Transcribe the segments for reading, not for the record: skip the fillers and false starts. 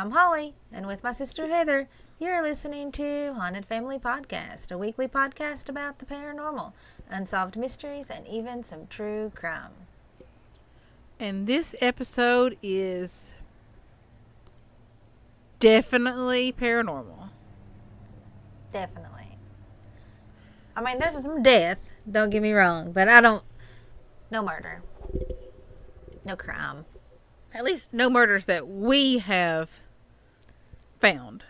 I'm Holly, and with my sister Heather, you're listening to Haunted Family Podcast, a weekly podcast about the paranormal, unsolved mysteries, and even some true crime. And this episode is definitely paranormal. Definitely. I mean, there's some death, don't get me wrong, but no murder. No crime. At least no murders that we have found.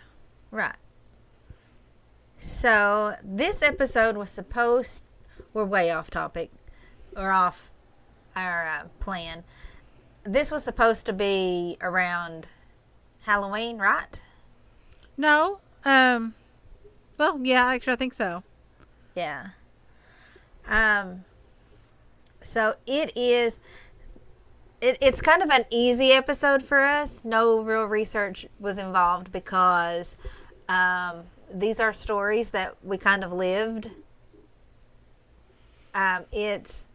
Right. So, this episode was we're way off topic, or off our plan. This was supposed to be around Halloween, right? No. Well, yeah, actually, I think so. Yeah. So it's kind of an easy episode for us. No real research was involved because these are stories that we kind of lived. It's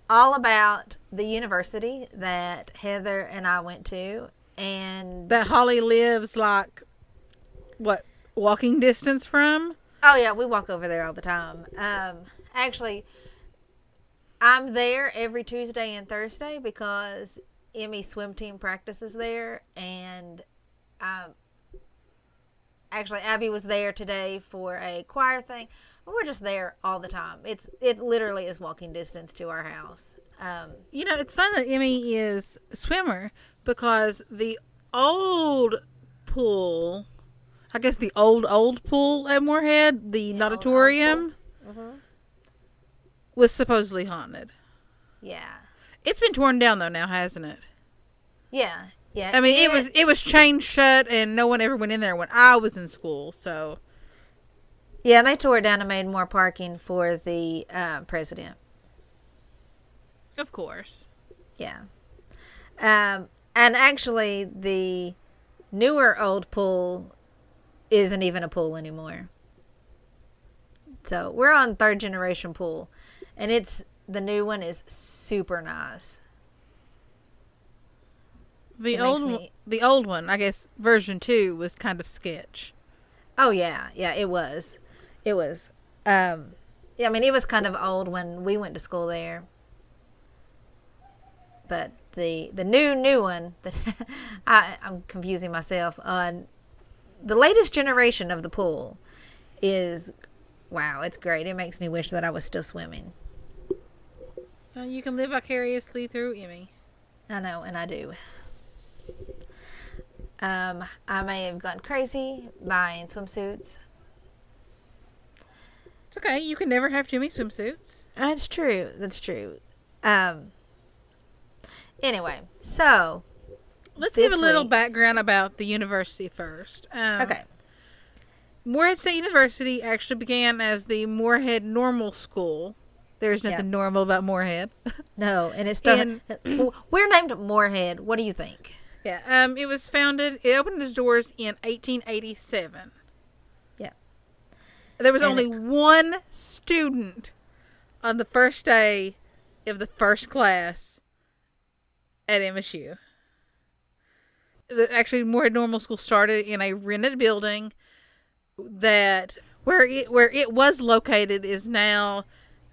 all about the university that Heather and I went to, and that Holly lives like, what, walking distance from? Oh yeah, we walk over there all the time. Actually, I'm there every Tuesday and Thursday because Emmy's swim team practices there, and actually Abby was there today for a choir thing. We're just there all the time. It literally is walking distance to our house. It's fun that Emmy is a swimmer because the old pool, I guess the old pool at Morehead, the natatorium, was supposedly haunted. Yeah. It's been torn down though now, hasn't it? Yeah. Yeah. I mean, it was chained shut and no one ever went in there when I was in school, so. Yeah, and they tore it down and made more parking for the president. Of course. Yeah. And actually, the newer old pool isn't even a pool anymore. So we're on third generation pool, and the new one is super nice. The old one, I guess version 2 was kind of sketch. Oh yeah, it was. I mean, it was kind of old when we went to school there. But the new one, I'm confusing myself. The latest generation of the pool is, wow, it's great. It makes me wish that I was still swimming. You can live vicariously through Emmy. I know, and I do. I may have gone crazy buying swimsuits. It's okay. You can never have too many swimsuits. That's true. Anyway, so let's give a little background about the university first. Okay. Morehead State University actually began as the Morehead Normal School. There's nothing normal about Morehead. No, and we're named Morehead. What do you think? Yeah, it opened its doors in 1887. Yeah. There was only one student on the first day of the first class at MSU. Actually, Morehead Normal School started in a rented building that where it was located is now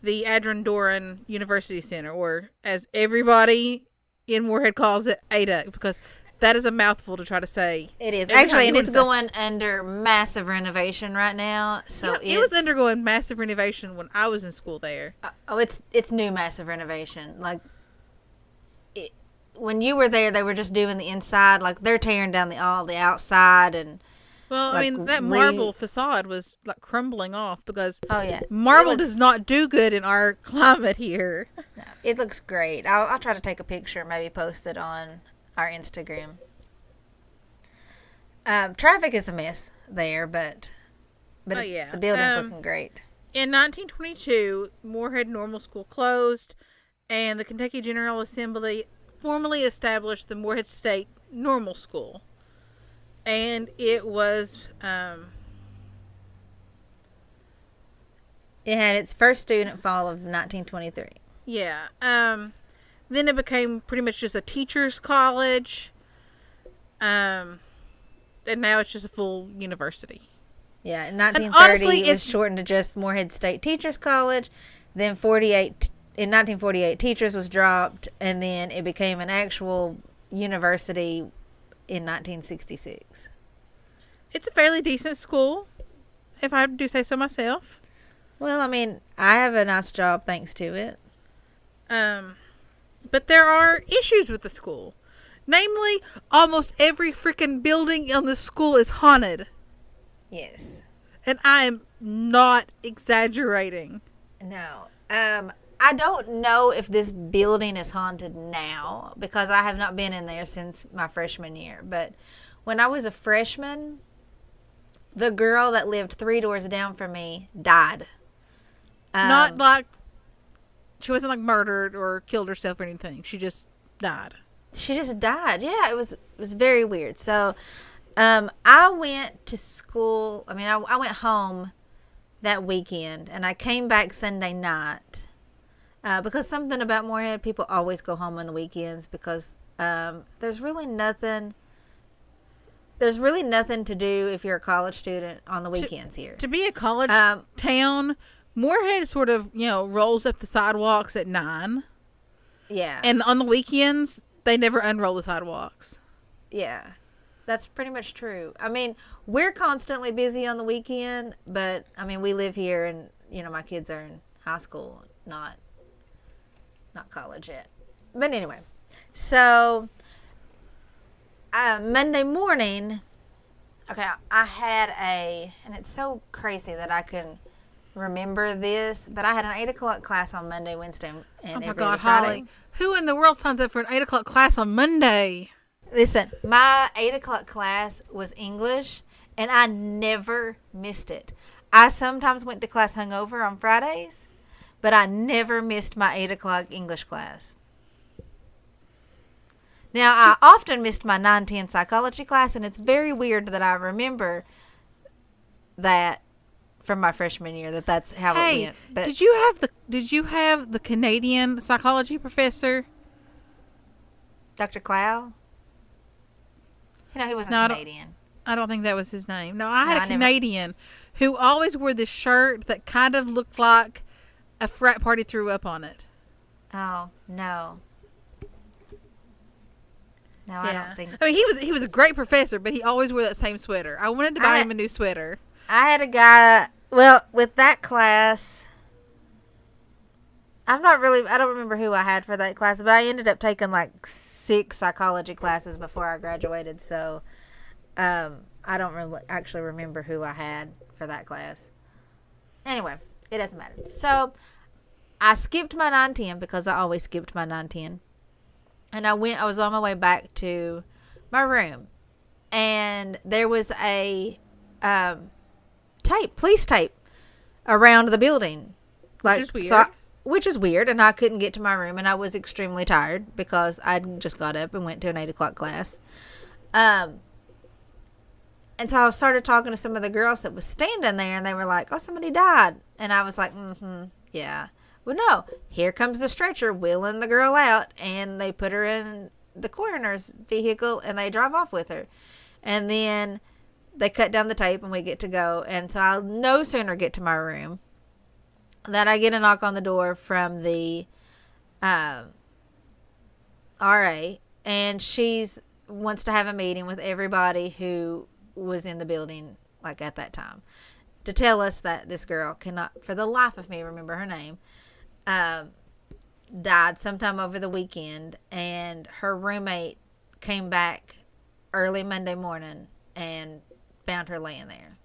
the Adrian Doran University Center, or as everybody in Morehead calls it, ADUC, because that is a mouthful to try to say. It is. Actually, and it's going under massive renovation right now. So it was undergoing massive renovation when I was in school there. It's new massive renovation. Like, when you were there, they were just doing the inside. Like, they're tearing down all the outside and. Well, I mean, that marble facade was like crumbling off because marble does not do good in our climate here. No, it looks great. I'll try to take a picture, maybe post it on our Instagram. Traffic is a mess there, but the building's looking great. In 1922, Morehead Normal School closed, and the Kentucky General Assembly formally established the Morehead State Normal School. And it was, it had its first student fall of 1923. Yeah. Then it became pretty much just a teacher's college. and now it's just a full university. Yeah, in And 1930 honestly, it was it's shortened to just Morehead State Teachers College. Then 48 in 1948 teachers was dropped, and then it became an actual university in 1966. it's a fairly decent school, if I do say so myself. Well, I mean, I have a nice job thanks to it. But there are issues with the school. Namely, almost every freaking building in the school is haunted. Yes. And I am not exaggerating. No. I don't know if this building is haunted now because I have not been in there since my freshman year. But when I was a freshman, the girl that lived 3 doors down from me died. Not like she wasn't like murdered or killed herself or anything. She just died. She just died. Yeah, it was very weird. So, I went to school. I mean, I went home that weekend, and I came back Sunday night because something about Morehead, people always go home on the weekends because there's really nothing. There's really nothing to do if you're a college student on the weekends here. To be a college town, Morehead sort of, rolls up the sidewalks at 9. Yeah. And on the weekends, they never unroll the sidewalks. Yeah. That's pretty much true. I mean, we're constantly busy on the weekend, but, I mean, we live here and, my kids are in high school, not college yet. But anyway, so Monday morning, okay, I had and it's so crazy that I can remember this, but I had an 8 o'clock class on Monday, Wednesday, and every other Friday. Holly, who in the world signs up for an 8 o'clock class on Monday? Listen, my 8 o'clock class was English, and I never missed it. I sometimes went to class hungover on Fridays, but I never missed my 8 o'clock English class. Now, I often missed my 9-10 psychology class, and it's very weird that I remember that from my freshman year, that's how it went. But did you have the Canadian psychology professor? Dr. Clow? He wasn't Canadian. I don't think that was his name. No, I had a Canadian who always wore this shirt that kind of looked like a frat party threw up on it. Oh, no. No, yeah. I don't think. I mean, he was a great professor, but he always wore that same sweater. I wanted to buy him a new sweater. I had a guy, with that class, I don't remember who I had for that class, but I ended up taking like 6 psychology classes before I graduated, so I don't really actually remember who I had for that class. Anyway, it doesn't matter. So, I skipped my 9-10 because I always skipped my 9-10. And I was on my way back to my room. And there was a police tape around the building. Which is weird. Which is weird. And I couldn't get to my room. And I was extremely tired because I just got up and went to an 8 o'clock class. And so I started talking to some of the girls that was standing there. And they were like, oh, somebody died. And I was like, yeah. Well, no, here comes the stretcher wheeling the girl out, and they put her in the coroner's vehicle, and they drive off with her. And then they cut down the tape, and we get to go. And so I'll no sooner get to my room than I get a knock on the door from the RA, and she's wants to have a meeting with everybody who was in the building, like, at that time, to tell us that this girl cannot, for the life of me, remember her name, died sometime over the weekend, and her roommate came back early Monday morning and found her laying there.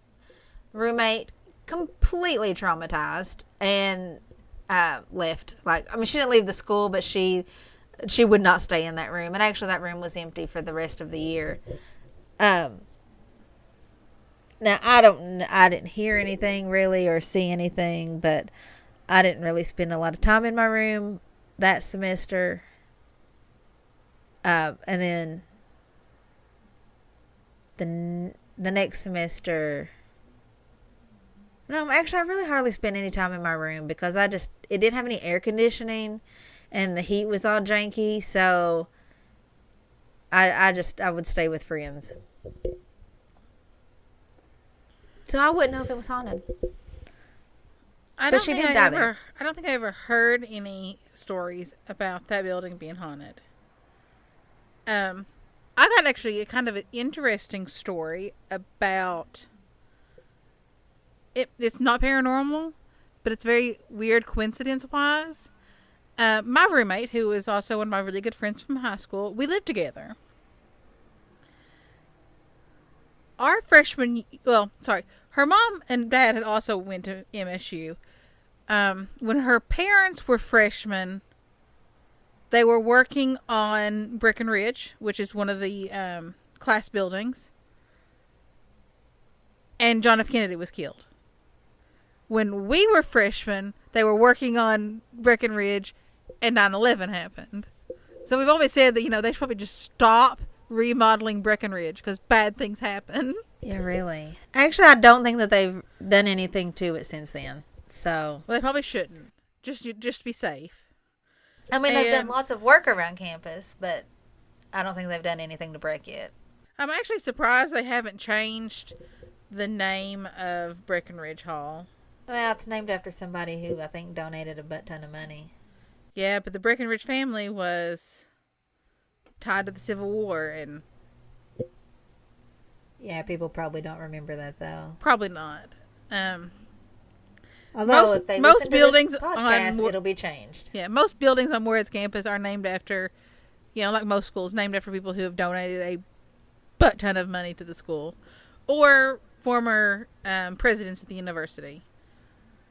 Roommate completely traumatized and left. She didn't leave the school, but she would not stay in that room, and actually that room was empty for the rest of the year. Now I didn't hear anything really or see anything, but I didn't really spend a lot of time in my room that semester. And then the next semester, no, actually I really hardly spent any time in my room because it didn't have any air conditioning and the heat was all janky. So I would stay with friends. So I wouldn't know if it was haunted. I But don't she think did I die ever. there. I don't think I ever heard any stories about that building being haunted. I got actually a kind of an interesting story about it. It's not paranormal, but it's very weird coincidence wise. My roommate, who is also one of my really good friends from high school, we lived together. Our freshman, well, sorry, her mom and dad had also went to MSU. When her parents were freshmen, they were working on Breckenridge, which is one of the class buildings, and John F. Kennedy was killed. When we were freshmen, they were working on Breckenridge, and 9/11 happened. So we've always said that, they should probably just stop remodeling Breckenridge because bad things happen. Yeah, really. Actually, I don't think that they've done anything to it since then. So, Well, they probably shouldn't. Just be safe. I mean, they've done And lots of work around campus, but I don't think they've done anything to break it. I'm actually surprised they haven't changed the name of Breckenridge Hall. Well, it's named after somebody who I think donated a butt ton of money. Yeah, but the Breckenridge family was tied to the Civil War, and Yeah, people probably don't remember that though. probably not. Although if they most listen to buildings this podcast, on it'll be changed. Yeah, most buildings on Morehead's campus are named after, like most schools, named after people who have donated a butt ton of money to the school, or former presidents at the university.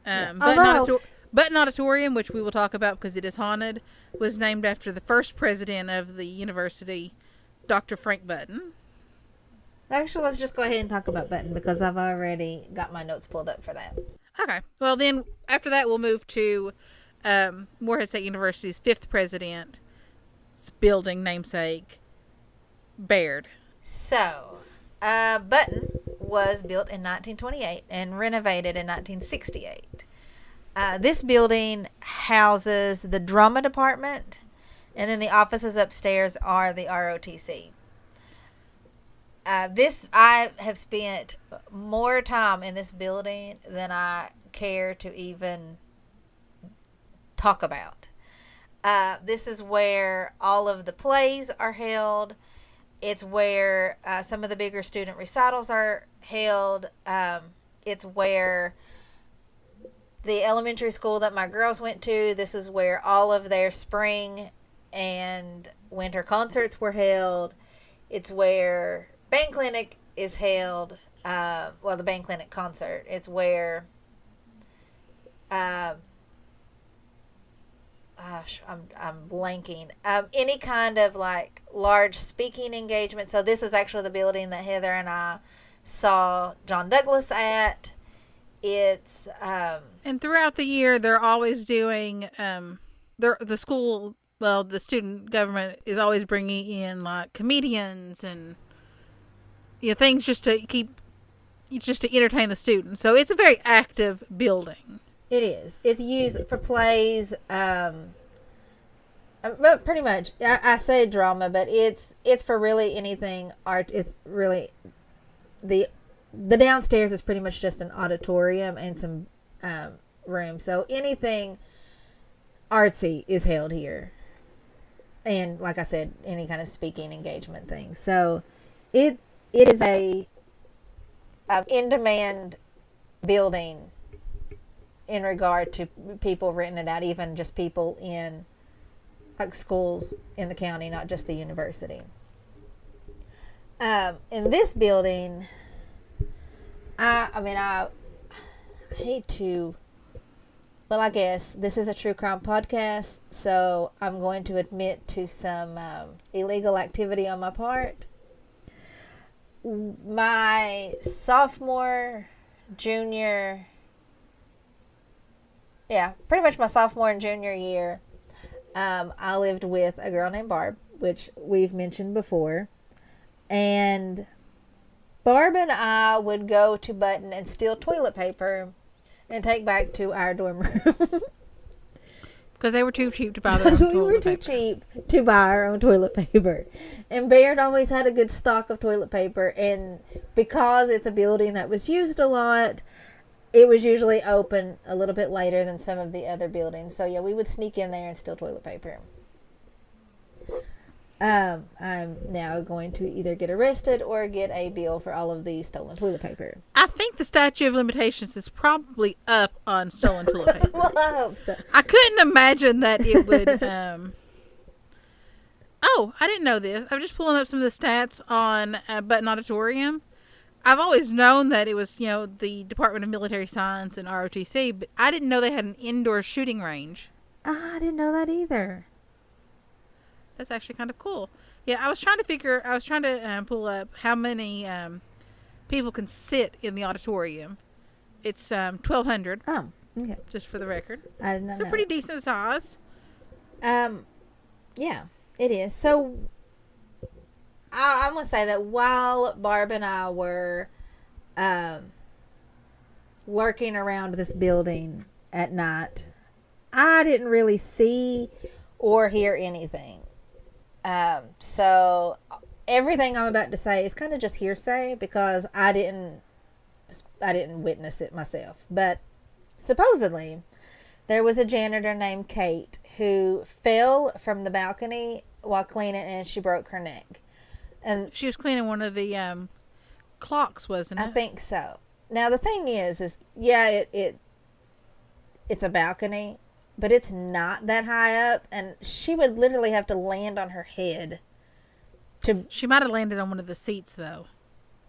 Button Auditorium, which we will talk about because it is haunted, was named after the first president of the university, Dr. Frank Button. Actually, let's just go ahead and talk about Button because I've already got my notes pulled up for that. Okay. Well, then after that, we'll move to Morehead State University's fifth president's building namesake, Baird. So, Button was built in 1928 and renovated in 1968. This building houses the drama department, and then the offices upstairs are the ROTC. I have spent more time in this building than I care to even talk about. This is where all of the plays are held. It's where some of the bigger student recitals are held. It's where the elementary school that my girls went to, this is where all of their spring and winter concerts were held. It's where band clinic is held. The band clinic concert. It's where I'm blanking. Any kind of like large speaking engagement. So this is actually the building that Heather and I saw John Douglas at. It's and throughout the year, they're always doing the school. Well, the student government is always bringing in like comedians and things just to entertain the students. So it's a very active building. It is. It's used for plays. But pretty much, I say drama, but it's for really anything art. It's really the downstairs is pretty much just an auditorium and some rooms. So anything artsy is held here, and like I said, any kind of speaking engagement thing. So it is a in demand building in regard to people renting it out, even just people in like schools in the county, not just the university. In this building, I hate to, well, I guess this is a true crime podcast, so I'm going to admit to some illegal activity on my part. My sophomore, junior, pretty much my sophomore and junior year, I lived with a girl named Barb, which we've mentioned before, and Barb and I would go to Button and steal toilet paper and take back to our dorm room. Because they were too cheap to buy their own Because we toilet were too paper. cheap to buy our own toilet paper. And Baird always had a good stock of toilet paper. And because it's a building that was used a lot, it was usually open a little bit later than some of the other buildings. So, yeah, we would sneak in there and steal toilet paper. I'm now going to either get arrested or get a bill for all of the stolen toilet paper. I think the statute of limitations is probably up on stolen toilet paper. Well, I hope so. I couldn't imagine that it would. Oh, I didn't know this. I'm just pulling up some of the stats on Button Auditorium. I've always known that it was, the Department of Military Science and ROTC, but I didn't know they had an indoor shooting range. I didn't know that either. That's actually kind of cool. Yeah, I was trying to pull up how many people can sit in the auditorium. It's 1,200. Oh, okay. Just for the record. I did not know. It's a pretty decent size. Yeah, it is. So, I'm going to say that while Barb and I were lurking around this building at night, I didn't really see or hear anything. So everything I'm about to say is kind of just hearsay because I didn't witness it myself. But supposedly there was a janitor named Kate who fell from the balcony while cleaning and she broke her neck. And she was cleaning one of the clocks, wasn't it? I think so. Now the thing is yeah, it's a balcony, but it's not that high up, and she would literally have to land on her head. She might have landed on one of the seats, though.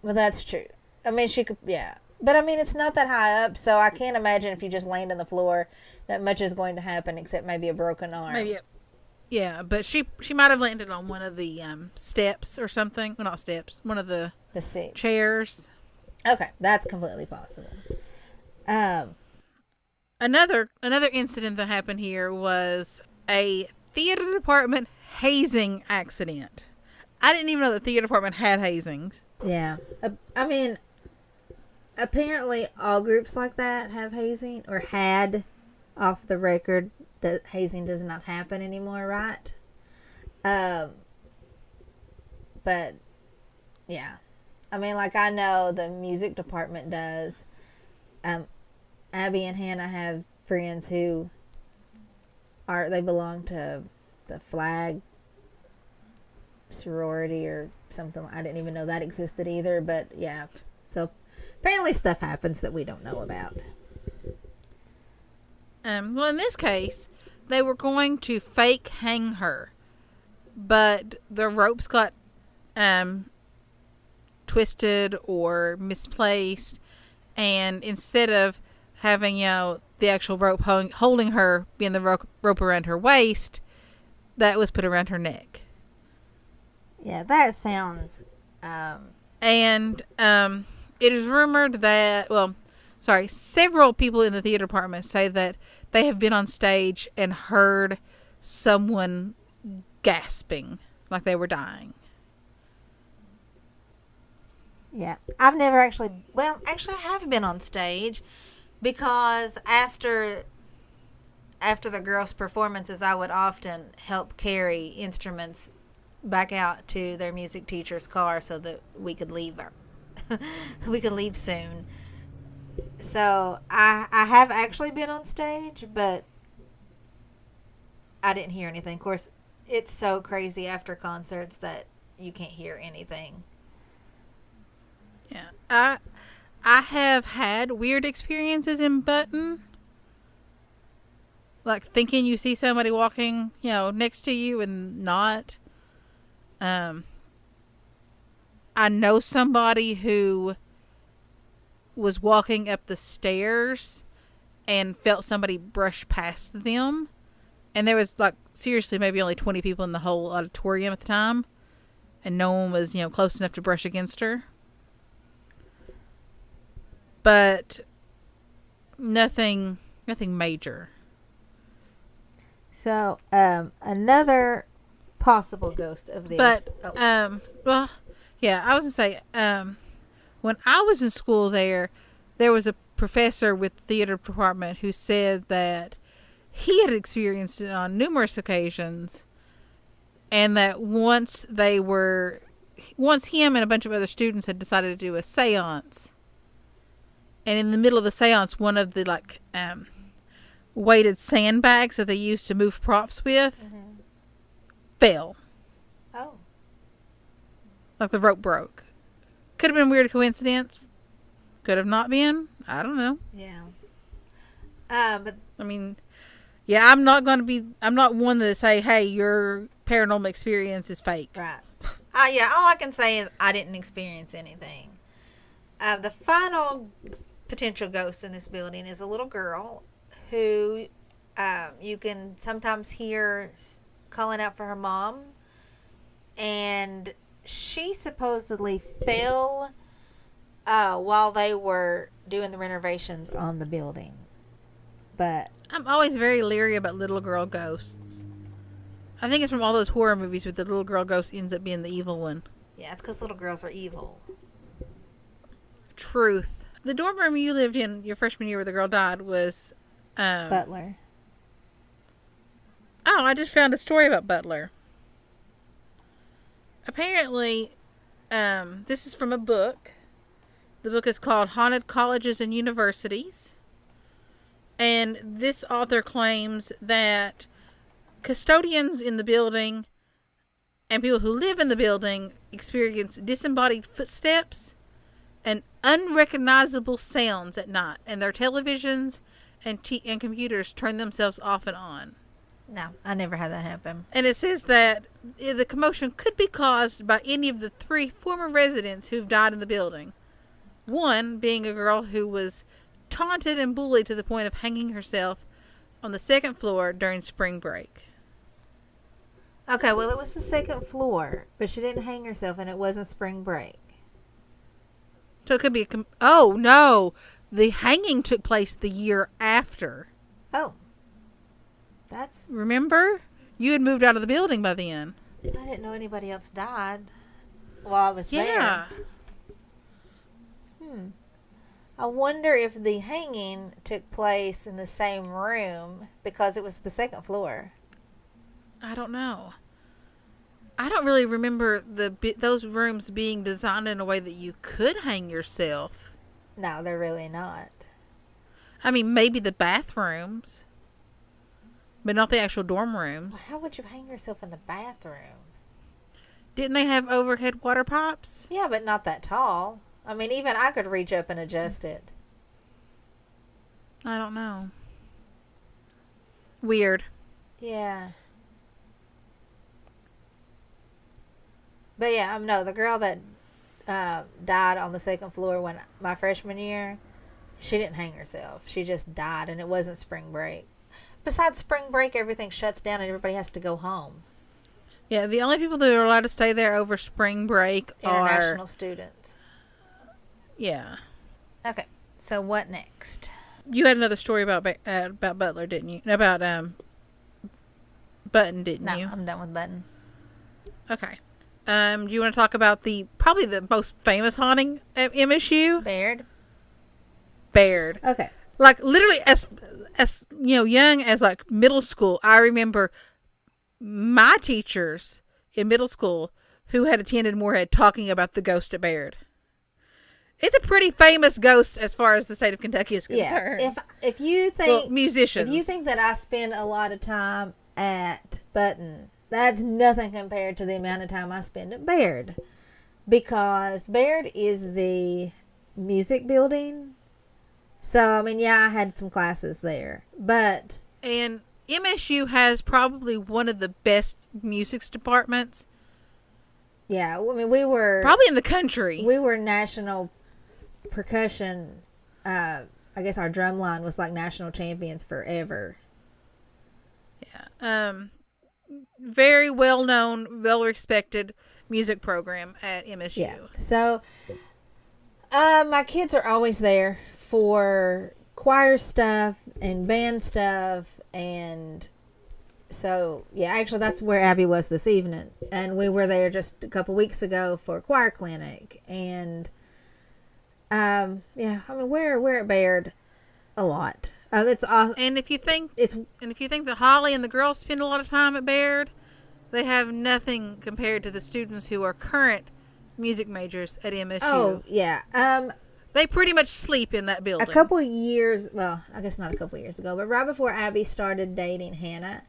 Well, that's true. I mean, she could, yeah. But, I mean, it's not that high up, so I can't imagine if you just land on the floor that much is going to happen, except maybe a broken arm. Yeah, but she might have landed on one of the steps or something. Well, not steps. One of the seats. Chairs. Okay, that's completely possible. Another incident that happened here was a theater department hazing accident. I didn't even know the theater department had hazings. Yeah. I mean, apparently all groups like that have hazing, or had. Off the record that hazing does not happen anymore, right? But, yeah. I mean, like, I know the music department does. Abby and Hannah have friends who they belong to the flag sorority or something. I didn't even know that existed either, but yeah. So apparently stuff happens that we don't know about. Well, in this case, they were going to fake hang her, but the ropes got twisted or misplaced, and instead of having the actual rope holding her, being the rope around her waist, that was put around her neck. Yeah, that sounds. And it is rumored that several people in the theater department say that they have been on stage and heard someone gasping like they were dying. Yeah, I've never actually I have been on stage because after the girls' performances, I would often help carry instruments back out to their music teacher's car so that we could leave soon. So I have actually been on stage, but I didn't hear anything. Of course, it's so crazy after concerts that you can't hear anything. Yeah, I have had weird experiences in Button. Like thinking you see somebody walking, next to you and not. I know somebody who was walking up the stairs and felt somebody brush past them. And there was, seriously, maybe only 20 people in the whole auditorium at the time. And no one was, close enough to brush against her. But nothing major. So, another possible ghost of this. But, I was going to say, when I was in school there was a professor with the theater department who said that he had experienced it on numerous occasions, and that once him and a bunch of other students had decided to do a seance, and in the middle of the seance, one of the weighted sandbags that they used to move props with fell. Oh. Like the rope broke. Could have been a weird coincidence. Could have not been. I don't know. Yeah. But I mean, yeah, I'm not one to say, hey, your paranormal experience is fake. right. Yeah, all I can say is I didn't experience anything. The final potential ghost in this building is a little girl who you can sometimes hear calling out for her mom. And she supposedly fell while they were doing the renovations on the building. But I'm always very leery about little girl ghosts. I think it's from all those horror movies where the little girl ghost ends up being the evil one. yeah, it's because little girls are evil. Truth. The dorm room you lived in your freshman year where the girl died was... Butler. Oh, I just found a story about Butler. Apparently, this is from a book. The book is called Haunted Colleges and Universities. And this author claims that custodians in the building and people who live in the building experience disembodied footsteps and unrecognizable sounds at night. And their televisions and computers turn themselves off and on. No, I never had that happen. And it says that the commotion could be caused by any of the 3 former residents who've died in the building. One being a girl who was taunted and bullied to the point of hanging herself on the 2nd floor during spring break. Okay, well, it was the 2nd floor, but she didn't hang herself, and it wasn't spring break. So it could be oh, no. The hanging took place the year after. Oh. That's... Remember? You had moved out of the building by then. I didn't know anybody else died while I was Yeah. there. I wonder if the hanging took place in the same room because it was the 2nd floor. I don't know. I don't really remember those rooms being designed in a way that you could hang yourself. No, they're really not. I mean, maybe the bathrooms, but not the actual dorm rooms. Well, how would you hang yourself in the bathroom? Didn't they have overhead water pipes? Yeah, but not that tall. I mean, even I could reach up and adjust it. I don't know. Weird. Yeah. But yeah, no, the girl that died on the 2nd floor when my freshman year, she didn't hang herself. She just died, and it wasn't spring break. Besides spring break, everything shuts down and everybody has to go home. Yeah, the only people that are allowed to stay there over spring break are international students. Yeah. Okay, so what next? You had another story about Butler, didn't you? About Button, didn't No, you? I'm done with Button. Okay. Do you want to talk about probably the most famous haunting at MSU? Baird. Okay. Like literally as young as like middle school, I remember my teachers in middle school who had attended Morehead talking about the ghost at Baird. It's a pretty famous ghost as far as the state of Kentucky is concerned. Yeah. If you think musicians, if you think that I spend a lot of time at Button, that's nothing compared to the amount of time I spend at Baird, because Baird is the music building. So I mean, yeah, I had some classes there, but and MSU has probably one of the best music departments. Yeah, I mean, we were probably in the country. We were national percussion. I guess our drum line was like national champions forever. Yeah. Very well known, well respected music program at MSU. Yeah. So, my kids are always there for choir stuff and band stuff, and so yeah, actually that's where Abby was this evening, and we were there just a couple weeks ago for a choir clinic, and yeah, I mean we're at Baird a lot. It's And if you think it's that Holly and the girls spend a lot of time at Baird, they have nothing compared to the students who are current music majors at MSU. oh yeah. They pretty much sleep in that building. A couple years, well, I guess not a couple years ago, but right before Abby started dating Hannah,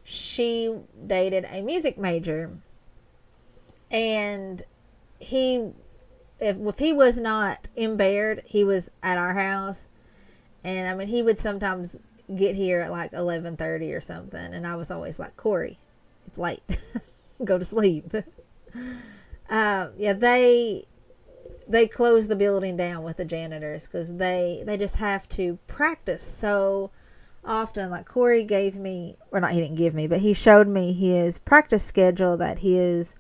she dated a music major, and if he was not in Baird, he was at our house. And I mean, he would sometimes get here at like 11:30 or something, and I was always like, Corey, it's late, go to sleep. Yeah, they closed the building down with the janitors because they just have to practice so often. Like Corey gave me, or not, he didn't give me, but he showed me his practice schedule that his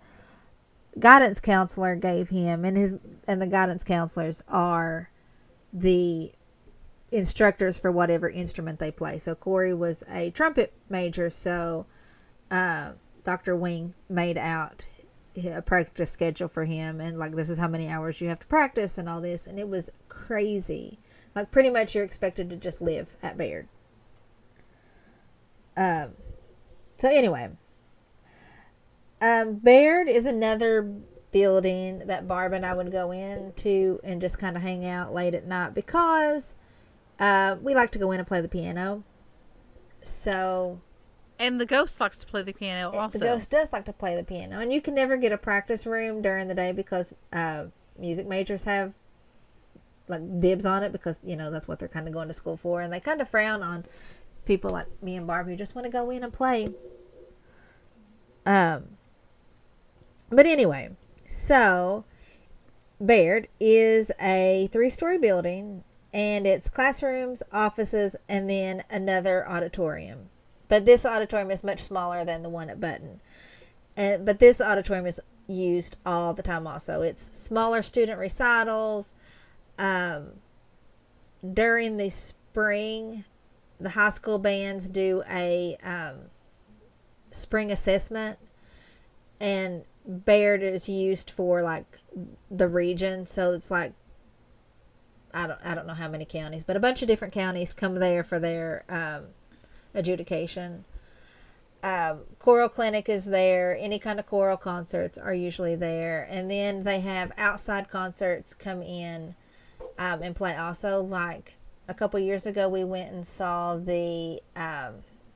guidance counselor gave him, and the guidance counselors are the instructors for whatever instrument they play. So Corey was a trumpet major, so Dr. Wing made out a practice schedule for him, and like, this is how many hours you have to practice and all this, and it was crazy. Like, pretty much you're expected to just live at Baird. So anyway, Baird is another building that Barb and I would go into and just kind of hang out late at night because we like to go in and play the piano. So, and the ghost likes to play the piano also. The ghost does like to play the piano, and you can never get a practice room during the day because music majors have like dibs on it, because that's what they're kind of going to school for, and they kind of frown on people like me and Barb who just want to go in and play. But anyway, so Baird is a 3-story building, and it's classrooms, offices, and then another auditorium. But this auditorium is much smaller than the one at Button. But this auditorium is used all the time also. It's smaller student recitals. During the spring, the high school bands do a spring assessment, and Baird is used for like the region. So it's like, I don't know how many counties, but a bunch of different counties come there for their adjudication. Choral clinic is there. Any kind of choral concerts are usually there. And then they have outside concerts come in and play also. Like a couple years ago, we went and saw the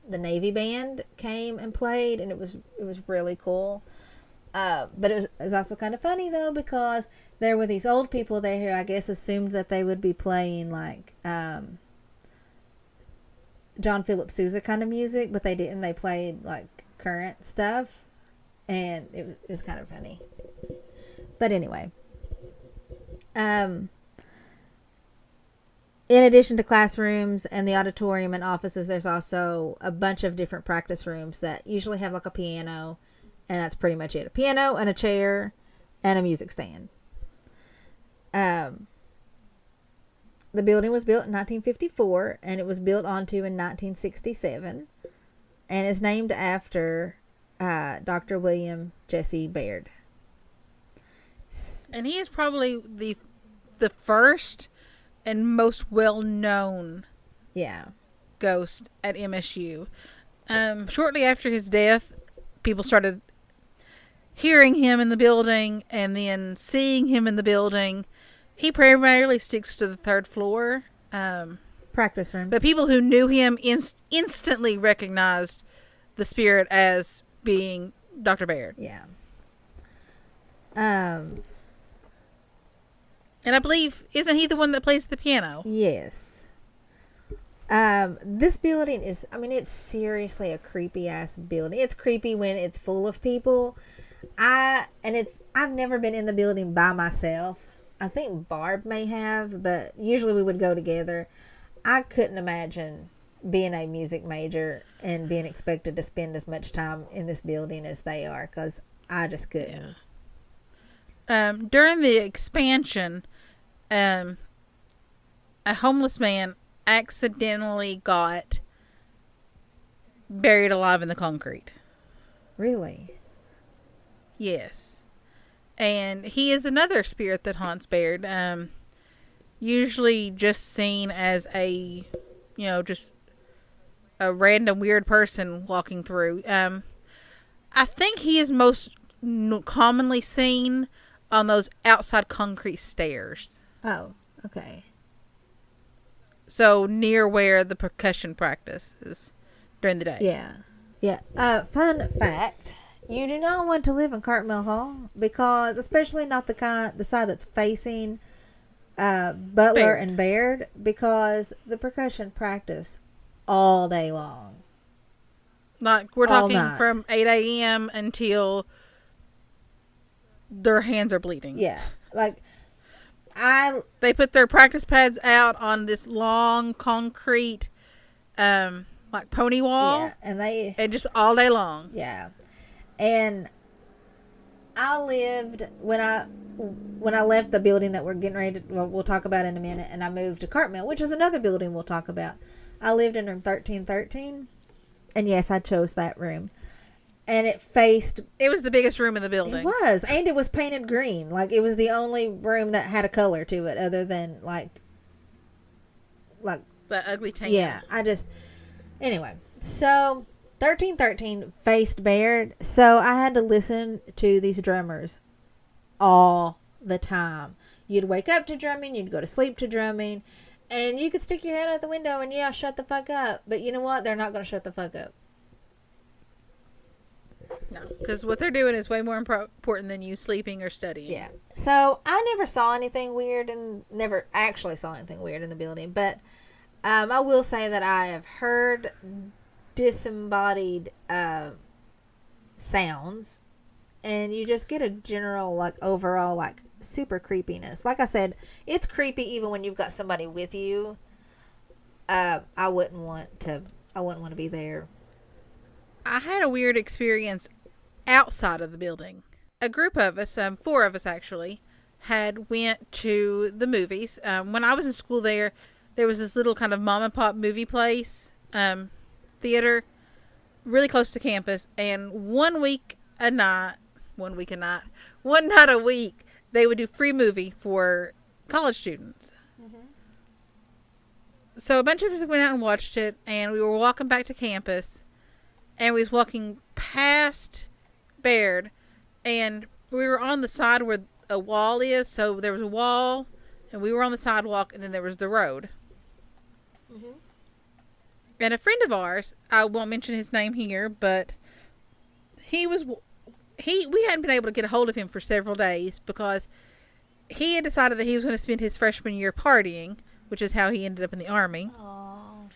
Navy band came and played, and it was really cool. But it was also kind of funny though, because there were these old people there who I guess assumed that they would be playing like John Philip Sousa kind of music, but they didn't. They played like current stuff, and it was kind of funny. But anyway, in addition to classrooms and the auditorium and offices, there's also a bunch of different practice rooms that usually have like a piano, and that's pretty much it. A piano and a chair and a music stand. The building was built in 1954, and it was built onto in 1967, and is named after Dr. William Jesse Baird. And he is probably the first and most well-known ghost at MSU. Shortly after his death, people started hearing him in the building and then seeing him in the building. He primarily sticks to the 3rd floor. Practice room. But people who knew him instantly recognized the spirit as being Dr. Baird. Yeah. And I believe, isn't he the one that plays the piano? Yes. This building is, it's seriously a creepy ass building. It's creepy when it's full of people. I've never been in the building by myself. I think Barb may have, but usually we would go together. I couldn't imagine being a music major and being expected to spend as much time in this building as they are, because I just couldn't. Yeah. During the expansion, a homeless man accidentally got buried alive in the concrete. Really? Yes. And he is another spirit that haunts Baird. Usually just seen as a, just a random weird person walking through. I think he is most commonly seen on those outside concrete stairs. Oh, okay. So near where the percussion practice is during the day. Yeah. Yeah. Fun fact. You do not want to live in Cartmel Hall because, especially not the side that's facing Butler Baird. and Baird, because the percussion practice all day long. Like, we're All talking night. from 8 a.m. until their hands are bleeding. Yeah. Like, They put their practice pads out on this long concrete, like pony wall. yeah, And just all day long. yeah. And I lived when I left the building that we're getting ready to, well, we'll talk about in a minute, and I moved to Cartmel, which is another building we'll talk about. I lived in room 1313, and yes, I chose that room. And it faced, It was the biggest room in the building. it was, and it was painted green. Like, it was the only room that had a color to it other than like The ugly tan. yeah, anyway, so 1313 faced Baird, so I had to listen to these drummers all the time. You'd wake up to drumming, you'd go to sleep to drumming, and you could stick your head out the window and yeah, shut the fuck up. But you know what? They're not going to shut the fuck up. No, because what they're doing is way more important than you sleeping or studying. Yeah. So I never saw anything weird and never actually saw anything weird in the building, but I will say that I have heard disembodied sounds, and you just get a general, like, overall, like, super creepiness. Like I said, it's creepy even when you've got somebody with you. I wouldn't want to be there. I had a weird experience outside of the building. A group of us, 4 of us actually, had went to the movies. When I was in school there was this little kind of mom and pop movie place, theater, really close to campus. And one night a week, they would do free movie for college students. Mm-hmm. So a bunch of us went out and watched it, and we were walking back to campus, and we was walking past Baird, and we were on the side where a wall is. So there was a wall, and we were on the sidewalk, and then there was the road. Mm-hmm. And a friend of ours, I won't mention his name here, but we hadn't been able to get a hold of him for several days because he had decided that he was going to spend his freshman year partying, which is how he ended up in the Army. Oh,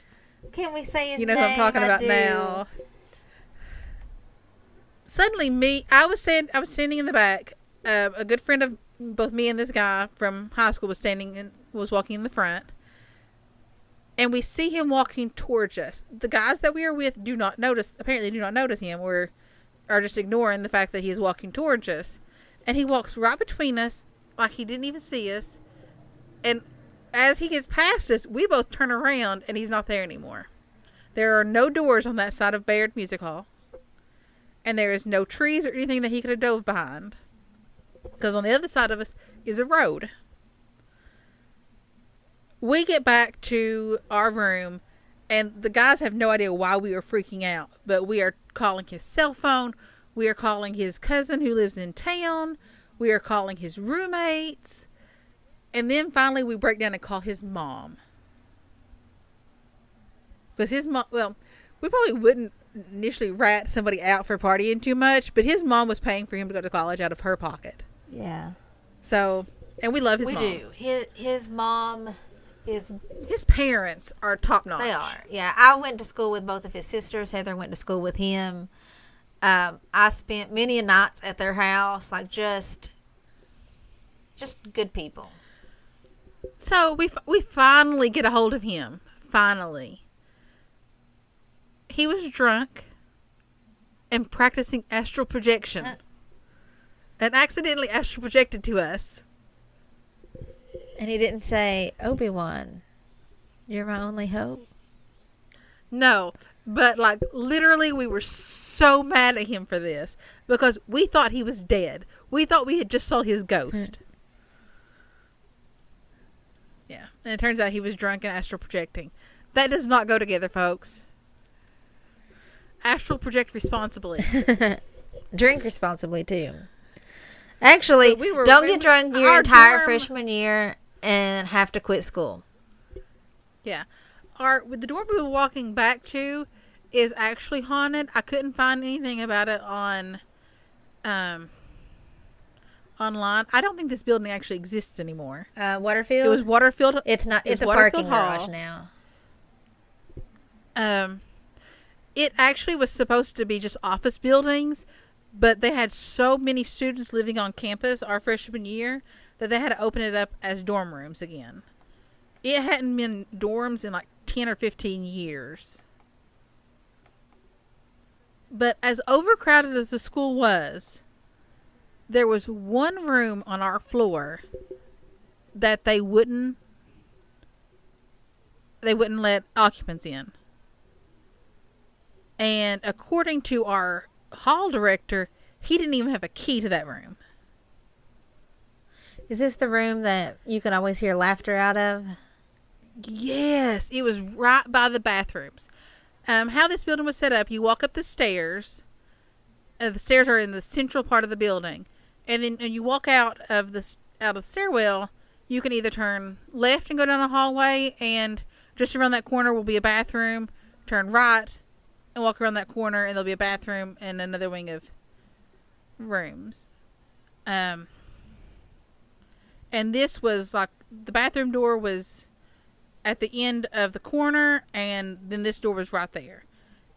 can we say his name? You know who I'm talking about now. Suddenly, I was standing in the back. A good friend of both me and this guy from high school was walking in the front, and we see him walking towards us. The guys that we are with apparently do not notice him, or are just ignoring the fact that he is walking towards us, and he walks right between us like he didn't even see us. And as he gets past us, we both turn around, and he's not there anymore. There are no doors on that side of Baird Music Hall. And there is no trees or anything that he could have dove behind. Because on the other side of us is a road. We get back to our room, and the guys have no idea why we were freaking out. But we are calling his cell phone. We are calling his cousin who lives in town. We are calling his roommates. And then finally we break down and call his mom. Because his mom, well, we probably wouldn't initially rat somebody out for partying too much, but his mom was paying for him to go to college out of her pocket. Yeah. So, and we love his mom. We do. His mom is... His parents are top notch. They are. Yeah. I went to school with both of his sisters. Heather went to school with him. I spent many nights at their house, like just good people. So we finally get a hold of him. Finally. He was drunk and practicing astral projection. And accidentally astral projected to us. And he didn't say, Obi-Wan, you're my only hope. No, but like literally we were so mad at him for this because we thought he was dead. We thought we had just saw his ghost. Yeah, and it turns out he was drunk and astral projecting. That does not go together, folks. Astral project responsibly. Drink responsibly, too. Actually, don't get drunk your entire freshman year and have to quit school. Yeah. With the dorm we were walking back to is actually haunted. I couldn't find anything about it on online. I don't think this building actually exists anymore. Waterfield? It was Waterfield. It's not. It's a parking garage now. It actually was supposed to be just office buildings, but they had so many students living on campus our freshman year that they had to open it up as dorm rooms again. It hadn't been dorms in like 10 or 15 years. But as overcrowded as the school was, there was one room on our floor that they wouldn't let occupants in. And according to our hall director, he didn't even have a key to that room. Is this the room that you can always hear laughter out of? Yes, it was right by the bathrooms. How this building was set up, you walk up the stairs. The stairs are in the central part of the building. And then when you walk out of the stairwell, you can either turn left and go down a hallway, and just around that corner will be a bathroom. Turn right and walk around that corner, and there'll be a bathroom and another wing of rooms. And this was like, the bathroom door was at the end of the corner, and then this door was right there.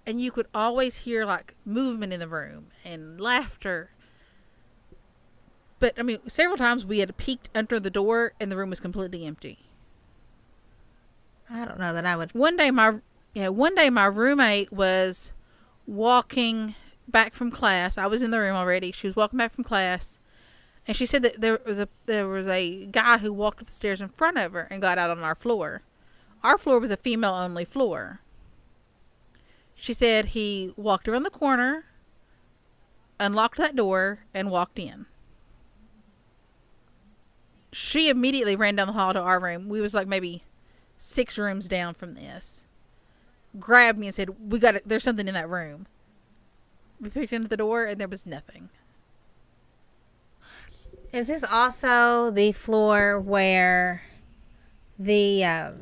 And you could always hear like movement in the room and laughter. But I mean, several times we had peeked under the door and the room was completely empty. I don't know that I would. One day my roommate was walking back from class. I was in the room already. She was walking back from class, and she said that there was a guy who walked up the stairs in front of her and got out on our floor. Our floor was a female-only floor. She said he walked around the corner, unlocked that door, and walked in. She immediately ran down the hall to our room. We was like maybe 6 rooms down from this. Grabbed me and said, there's something in that room. We picked into the door and there was nothing. Is this also the floor where the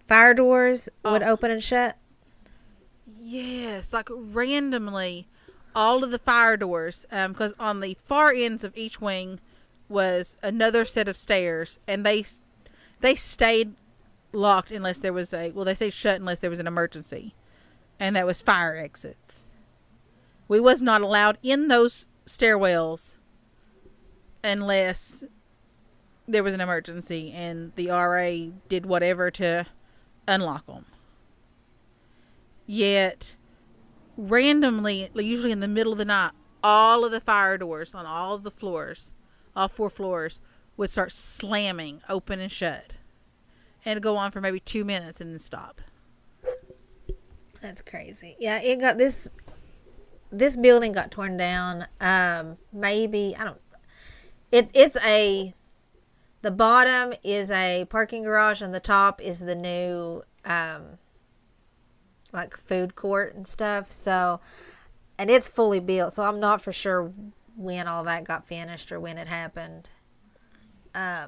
fire doors would open and shut? Yes, like randomly, all of the fire doors, because on the far ends of each wing was another set of stairs, and they stayed locked unless there was they stayed shut unless there was an emergency, and that was fire exits. We was not allowed in those stairwells unless there was an emergency, and the RA did whatever to unlock them. Yet, randomly, usually in the middle of the night, all of the fire doors on all of the floors, all 4 floors, would start slamming open and shut. And it'd go on for maybe 2 minutes and then stop. That's crazy. Yeah, it got this building got torn down. Maybe, I don't, the bottom is a parking garage and the top is the new, like food court and stuff. So, and it's fully built. So I'm not for sure when all that got finished or when it happened. I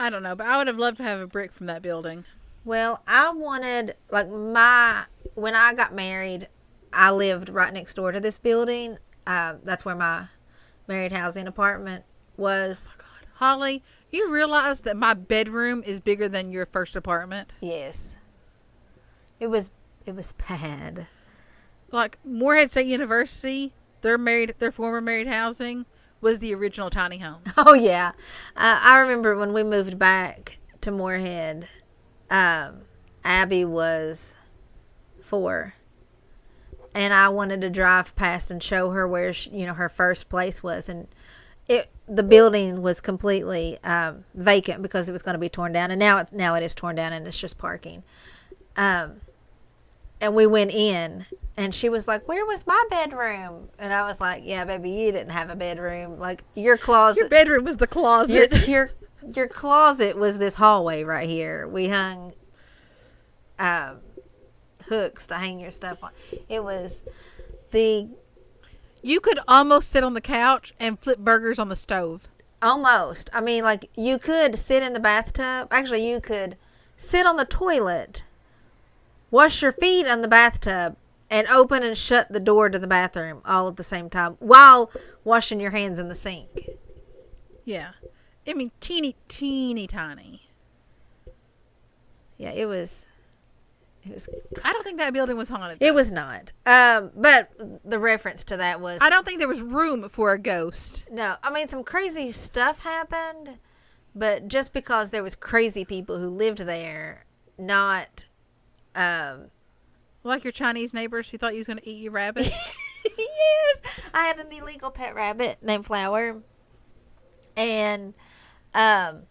don't know, but I would have loved to have a brick from that building. Well, I wanted, like, when I got married, I lived right next door to this building. That's where my married housing apartment was. Oh my God. Holly, you realize that my bedroom is bigger than your first apartment? Yes. It was bad. Like, Morehead State University, their former married housing was the original tiny homes. Oh, yeah. I remember when we moved back to Morehead, Abby was 4. And I wanted to drive past and show her where her first place was. And the building was completely vacant because it was going to be torn down. And now it is torn down and it's just parking. And we went in, and she was like, "Where was my bedroom?" And I was like, "Yeah, baby, you didn't have a bedroom. Like, your closet. Your bedroom was the closet. Your closet was this hallway right here. We hung hooks to hang your stuff on. It was the You could almost sit on the couch and flip burgers on the stove. almost. I mean, like you could sit in the bathtub. Actually, you could sit on the toilet, wash your feet on the bathtub, and open and shut the door to the bathroom all at the same time while washing your hands in the sink. Yeah. I mean, teeny, teeny tiny. Yeah, it was. I don't think that building was haunted. It was not. But the reference to that was. I don't think there was room for a ghost. No, I mean, some crazy stuff happened, but just because there was crazy people who lived there, not. Like your Chinese neighbors who thought you was going to eat your rabbit. Yes, I had an illegal pet rabbit named Flower, and I'm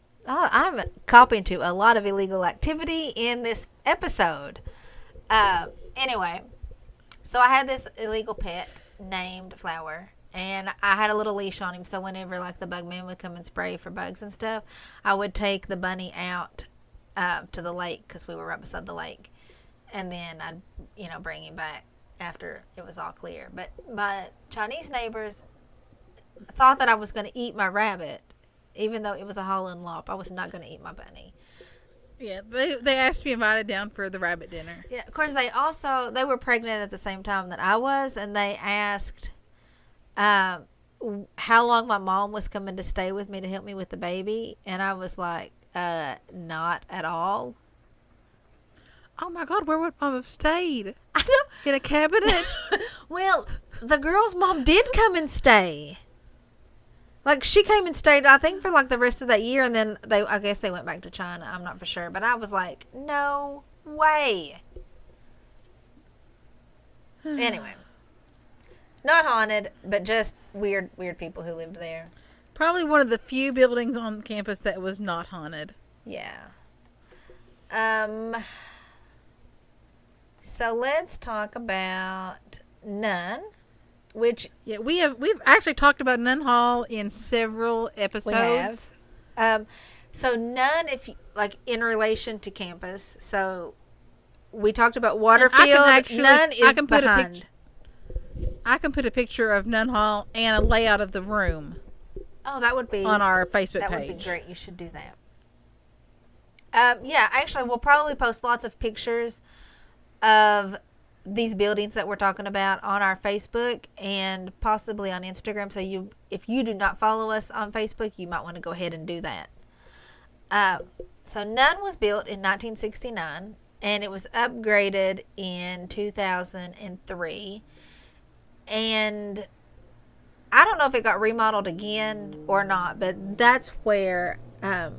copying to a lot of illegal activity in this episode. Anyway, so I had this illegal pet named Flower, and I had a little leash on him. So whenever like the bug man would come and spray for bugs and stuff, I would take the bunny out to the lake because we were right beside the lake, and then I'd bring him back after it was all clear. But my Chinese neighbors thought that I was going to eat my rabbit. Even though it was a Holland Lop, I was not going to eat my bunny. Yeah, they asked to be invited down for the rabbit dinner. Yeah, of course, they were pregnant at the same time that I was, and they asked how long my mom was coming to stay with me to help me with the baby, and I was like, not at all. Oh my God, where would Mom have stayed? I don't. In a cabinet? Well, the girl's mom did come and stay. Like, she came and stayed, I think, for, like, the rest of that year, and then I guess they went back to China. I'm not for sure. But I was like, no way. Anyway. Not haunted, but just weird people who lived there. Probably one of the few buildings on campus that was not haunted. Yeah. So let's talk about Nun. Which we've actually talked about Nun Hall in several episodes. We have. So Nun, if you, like in relation to campus, so we talked about Waterfield. Nun is behind. I can put a picture of Nun Hall and a layout of the room. Oh, that would be on our Facebook page. That would be great. You should do that. Yeah, actually, we'll probably post lots of pictures of these buildings that we're talking about on our Facebook and possibly on Instagram. So if you do not follow us on Facebook, you might want to go ahead and do that. So Nun was built in 1969 and it was upgraded in 2003. And I don't know if it got remodeled again or not, but that's where I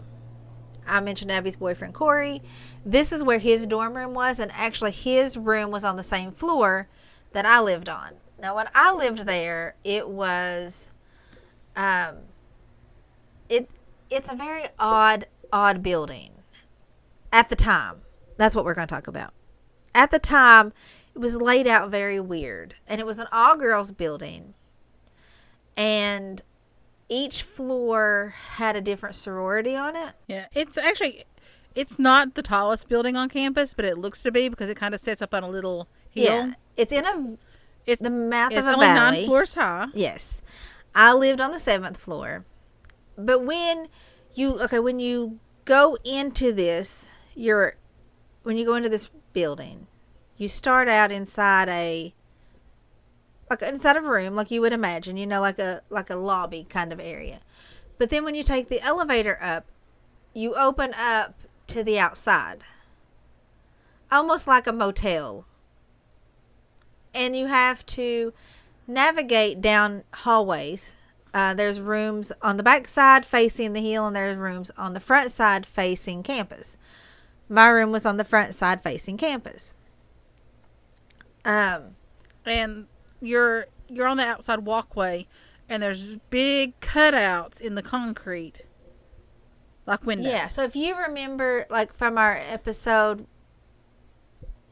mentioned Abby's boyfriend Corey. This is where his dorm room was, and actually his room was on the same floor that I lived on. Now, when I lived there, it was, it's a very odd building. At the time, that's what we're going to talk about. At the time, it was laid out very weird, and it was an all-girls building, and each floor had a different sorority on it. Yeah, it's not the tallest building on campus, but it looks to be because it kind of sets up on a little hill. Yeah, it's the mouth of a valley. It's only 9 floors high. Yes. I lived on the 7th floor. But when you go into this, when you go into this building, you start out inside a room, like you would imagine, like a lobby kind of area. But then when you take the elevator up, you open up to the outside, almost like a motel, and you have to navigate down hallways. There's rooms on the back side facing the hill, and there's rooms on the front side facing campus. My room was on the front side facing campus. And you're on the outside walkway, and there's big cutouts in the concrete. Like windows. Yeah, so if you remember, like from our episode,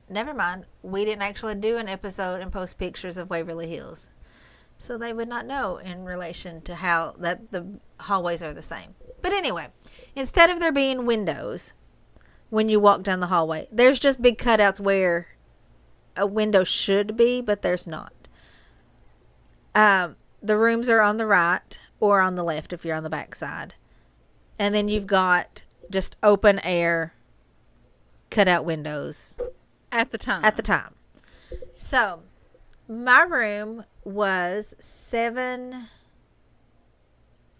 never mind, we didn't actually do an episode and post pictures of Waverly Hills. So they would not know in relation to how that the hallways are the same. But anyway, instead of there being windows, when you walk down the hallway. There's just big cutouts where a window should be, but there's not. The rooms are on the right or on the left if you're on the back side. And then you've got just open air cutout windows. At the time. At the time. So, my room was 09?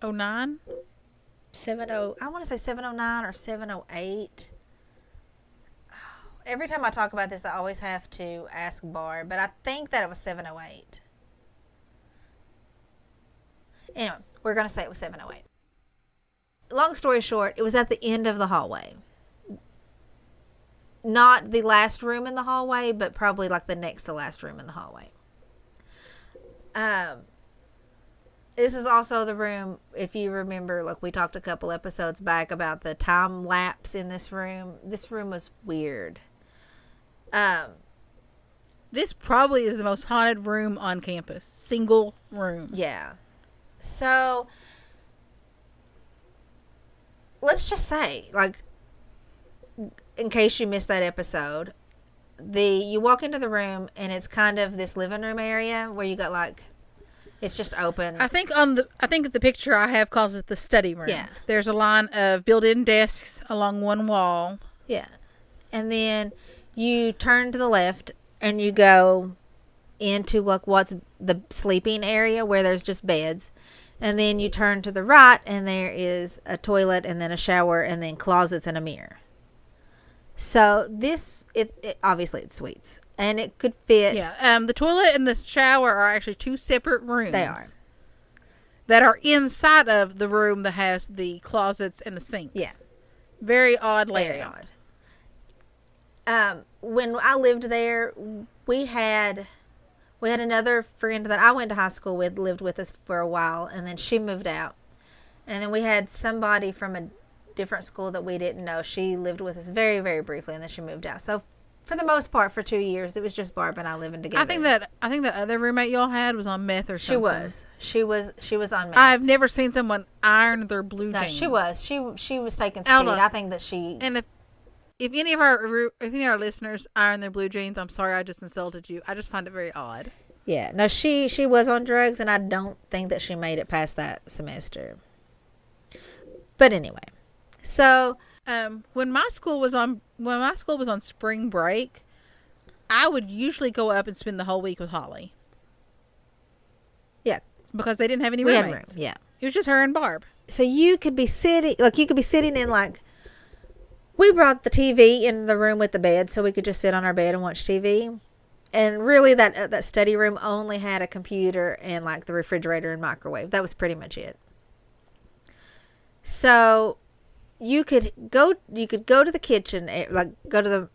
I want to say 709 or 708. Every time I talk about this, I always have to ask Barb, but I think that it was 708. Anyway, we're going to say it was 708. Long story short, it was at the end of the hallway. Not the last room in the hallway, but probably like the next to last room in the hallway. This is also the room, if you remember, like we talked a couple episodes back about the time lapse in this room. This room was weird. This probably is the most haunted room on campus. Single room. Yeah. So, let's just say, like, in case you missed that episode, you walk into the room and it's kind of this living room area where you got like, it's just open. I think the picture I have calls it the study room. Yeah. There's a line of built-in desks along one wall. Yeah. And then you turn to the left and you go into like what's the sleeping area where there's just beds. And then you turn to the right and there is a toilet and then a shower and then closets and a mirror. So this, it obviously it's suites. And it could fit. Yeah. The toilet and the shower are actually two separate rooms. They are. That are inside of the room that has the closets and the sinks. Yeah. Very odd layout. Very odd. When I lived there, we had another friend that I went to high school with, lived with us for a while, and then she moved out. And then we had somebody from a different school that we didn't know. She lived with us very, very briefly, and then she moved out. So for the most part, for 2 years, it was just Barb and I living together. I think that other roommate y'all had was on meth or something. She was on meth. I've never seen someone iron their blue jeans. No, she was. She was taking speed. I think that she. And if any of our listeners iron their blue jeans, I'm sorry, I just insulted you. I just find it very odd. Yeah. No, she was on drugs, and I don't think that she made it past that semester. But anyway, so when my school was on spring break, I would usually go up and spend the whole week with Holly. Yeah, because they didn't have any roommates. We had room. Yeah, it was just her and Barb. So you could be sitting in like. We brought the TV in the room with the bed, so we could just sit on our bed and watch TV. And really, that study room only had a computer and like the refrigerator and microwave. That was pretty much it. So you could go to the kitchen, like go to the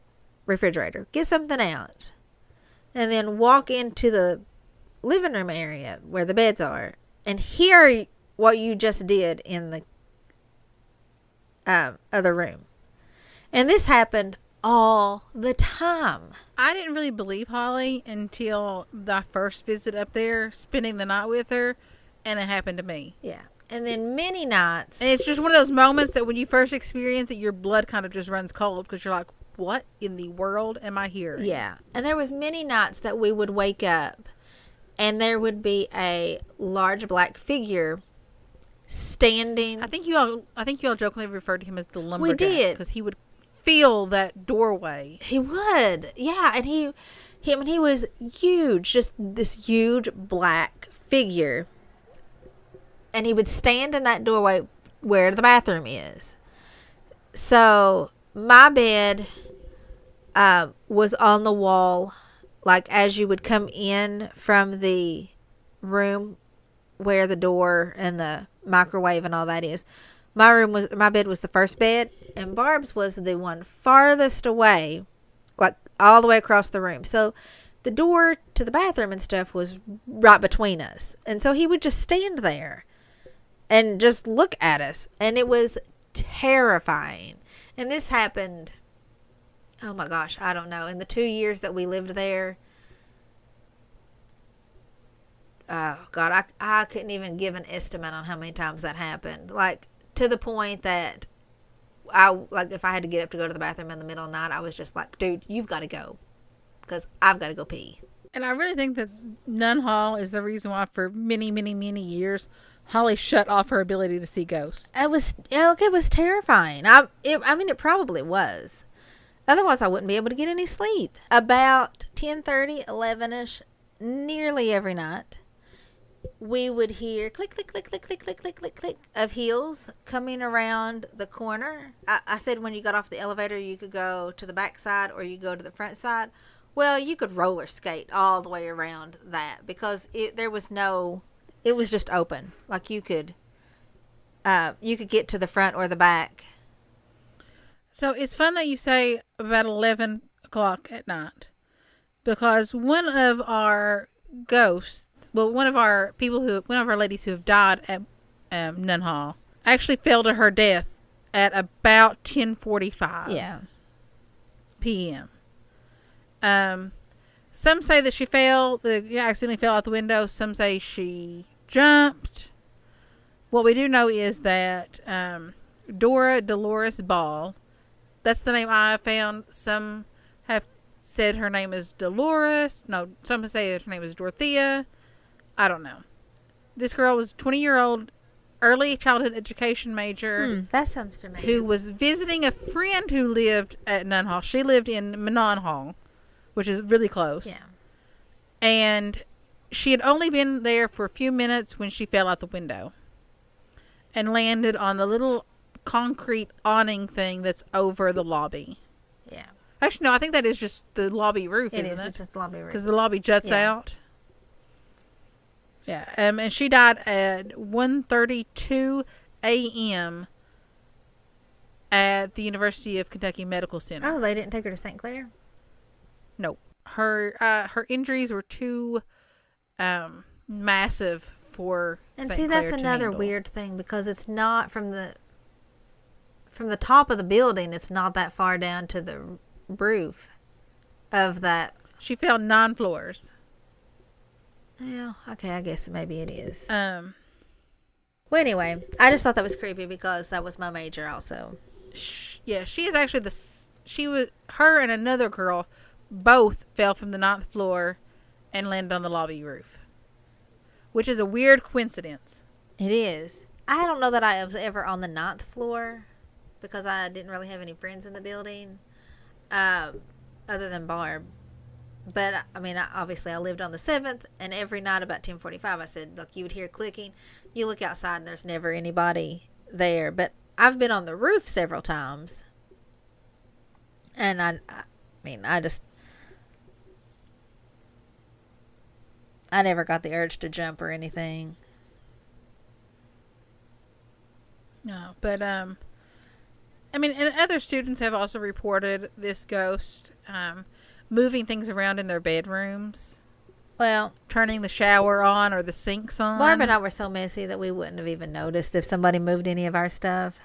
refrigerator, get something out, and then walk into the living room area where the beds are, and hear what you just did in the other room. And this happened all the time. I didn't really believe Holly until my first visit up there, spending the night with her, and it happened to me. Yeah. And then many nights. And it's just one of those moments that when you first experience it, your blood kind of just runs cold because you're like, what in the world am I hearing? Yeah. And there was many nights that we would wake up and there would be a large black figure standing. I think you all jokingly referred to him as the lumberjack. We did. Because he would feel that doorway. He would. Yeah. And he was huge. Just this huge black figure. And he would stand in that doorway where the bathroom is. So my bed was on the wall, like as you would come in from the room where the door and the microwave and all that is. My bed was the first bed, and Barb's was the one farthest away, like all the way across the room. So the door to the bathroom and stuff was right between us. And so he would just stand there and just look at us. And it was terrifying. And this happened, oh my gosh, I don't know. In the 2 years that we lived there, oh God, I couldn't even give an estimate on how many times that happened. Like, to the point that like if I had to get up to go to the bathroom in the middle of the night, I was just like, dude, you've got to go because I've got to go pee. And I really think that Nun Hall is the reason why for many, many, many years Holly shut off her ability to see ghosts. It was terrifying. I mean, it probably was. Otherwise, I wouldn't be able to get any sleep. About 10:30, 11ish, nearly every night, we would hear click, click, click, click, click, click, click, click, click of heels coming around the corner. I said when you got off the elevator, you could go to the back side or you go to the front side. Well, you could roller skate all the way around that because it was just open. Like you could get to the front or the back. So it's fun that you say about 11 o'clock at night because one of our ghosts, well, one of our ladies who have died at Nun Hall actually fell to her death at about 10:45 p.m. Some say that she accidentally fell out the window. Some say she jumped. What we do know is that Dora Dolores Ball, that's the name I found. Some have said her name is Dolores. No, some say her name is Dorothea. I don't know. This girl was a 20-year-old early childhood education major. That sounds familiar. Who was visiting a friend who lived at Nun Hall. She lived in Manon Hall, which is really close. Yeah. And she had only been there for a few minutes when she fell out the window and landed on the little concrete awning thing that's over the lobby. Yeah. Actually, no, I think that is just the lobby roof, isn't it? It's just the lobby roof. Because the lobby juts out. Yeah. And she died at 1:32 a.m. at the University of Kentucky Medical Center. Oh, they didn't take her to St. Clair? No. Her injuries were too massive for And St. see, Clair that's to another handle. weird thing because it's not from the top of the building. It's not that far down to the roof of that. She fell 9 floors. Yeah, okay, I guess maybe it is. Well, anyway, I just thought that was creepy because that was my major also. Yeah, she is actually her and another girl both fell from the 9th floor and landed on the lobby roof, which is a weird coincidence. It is. I don't know that I was ever on the 9th floor because I didn't really have any friends in the building other than Barb. But, I mean, obviously I lived on the 7th, and every night about 10:45 I said, look, you would hear clicking. You look outside and there's never anybody there. But I've been on the roof several times. And I never got the urge to jump or anything. No, but and other students have also reported this ghost moving things around in their bedrooms. Well, turning the shower on or the sinks on. Barb and I were so messy that we wouldn't have even noticed if somebody moved any of our stuff.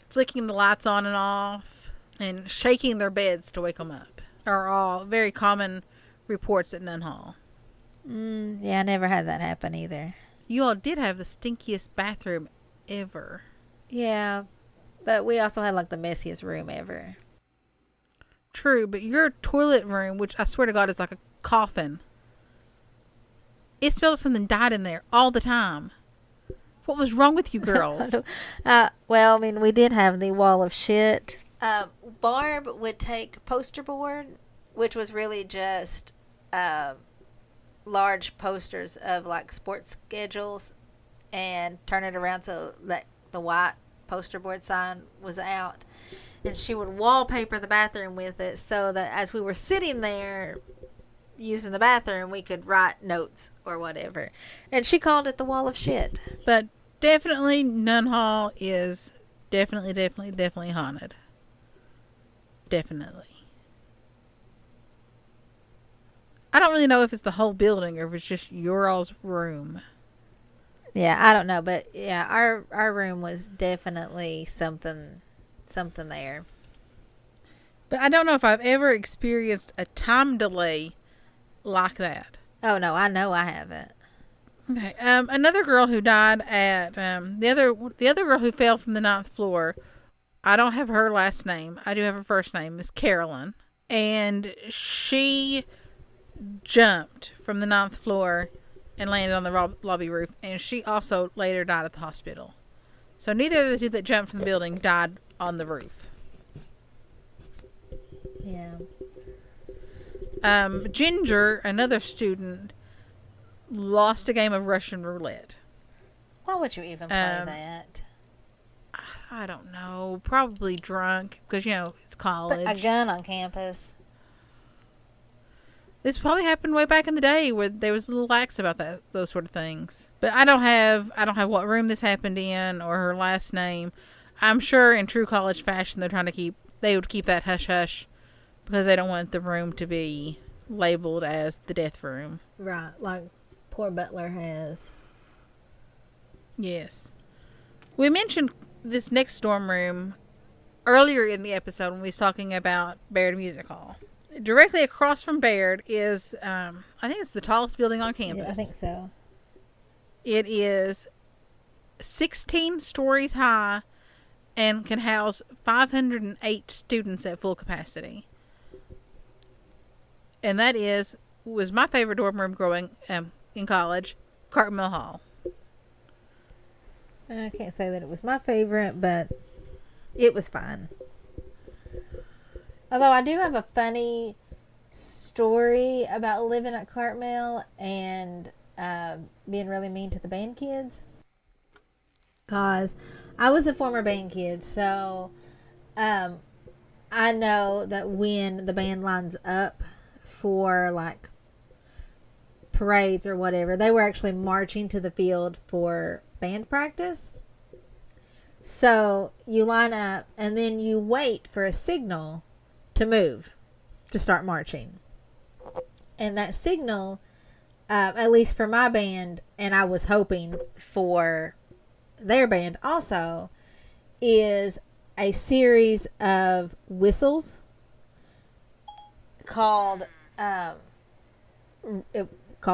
Flicking the lights on and off and shaking their beds to wake them up are all very common reports at Nun Hall. Yeah, I never had that happen either. You all did have the stinkiest bathroom ever. Yeah, but we also had like the messiest room ever. True, but your toilet room, which I swear to God is like a coffin, it smells like something died in there all the time. What was wrong with you girls? Well, I mean, we did have the wall of shit. Barb would take poster board, which was really just large posters of like sports schedules, and turn it around so that the white poster board sign was out. And she would wallpaper the bathroom with it so that as we were sitting there using the bathroom, we could write notes or whatever. And she called it the wall of shit. But definitely Nun Hall is definitely haunted. Definitely. I don't really know if it's the whole building or if it's just your all's room. Yeah, I don't know, but yeah, our room was definitely something there. But I don't know if I've ever experienced a time delay like that. Oh no, I know I haven't. Okay. Another girl who died at the other girl who fell from the 9th floor I don't have her last name. I do have her first name, Miss Carolyn. And she jumped from the 9th floor and landed on the lobby roof. And she also later died at the hospital. So neither of the two that jumped from the building died on the roof. Yeah. Ginger, another student, lost a game of Russian roulette. Why would you even play that? I don't know. Probably drunk because, it's college. But a gun on campus. This probably happened way back in the day where they was a little lax about those sort of things. But I don't have what room this happened in or her last name. I'm sure in true college fashion they would keep that hush hush because they don't want the room to be labeled as the death room. Right, like poor Butler has. Yes. We mentioned this next dorm room earlier in the episode when we was talking about Baird Music Hall. Directly across from Baird is, I think it's the tallest building on campus. Yeah, I think so. It is 16 stories high and can house 508 students at full capacity. And that was my favorite dorm room growing in college, Cartmel Hall. I can't say that it was my favorite, but it was fine. Although I do have a funny story about living at Cartmel and being really mean to the band kids. Because I was a former band kid, so I know that when the band lines up for like parades or whatever, they were actually marching to the field for band practice. So you line up and then you wait for a signal to move, to start marching. And that signal, at least for my band, and I was hoping for their band also, is a series of whistles called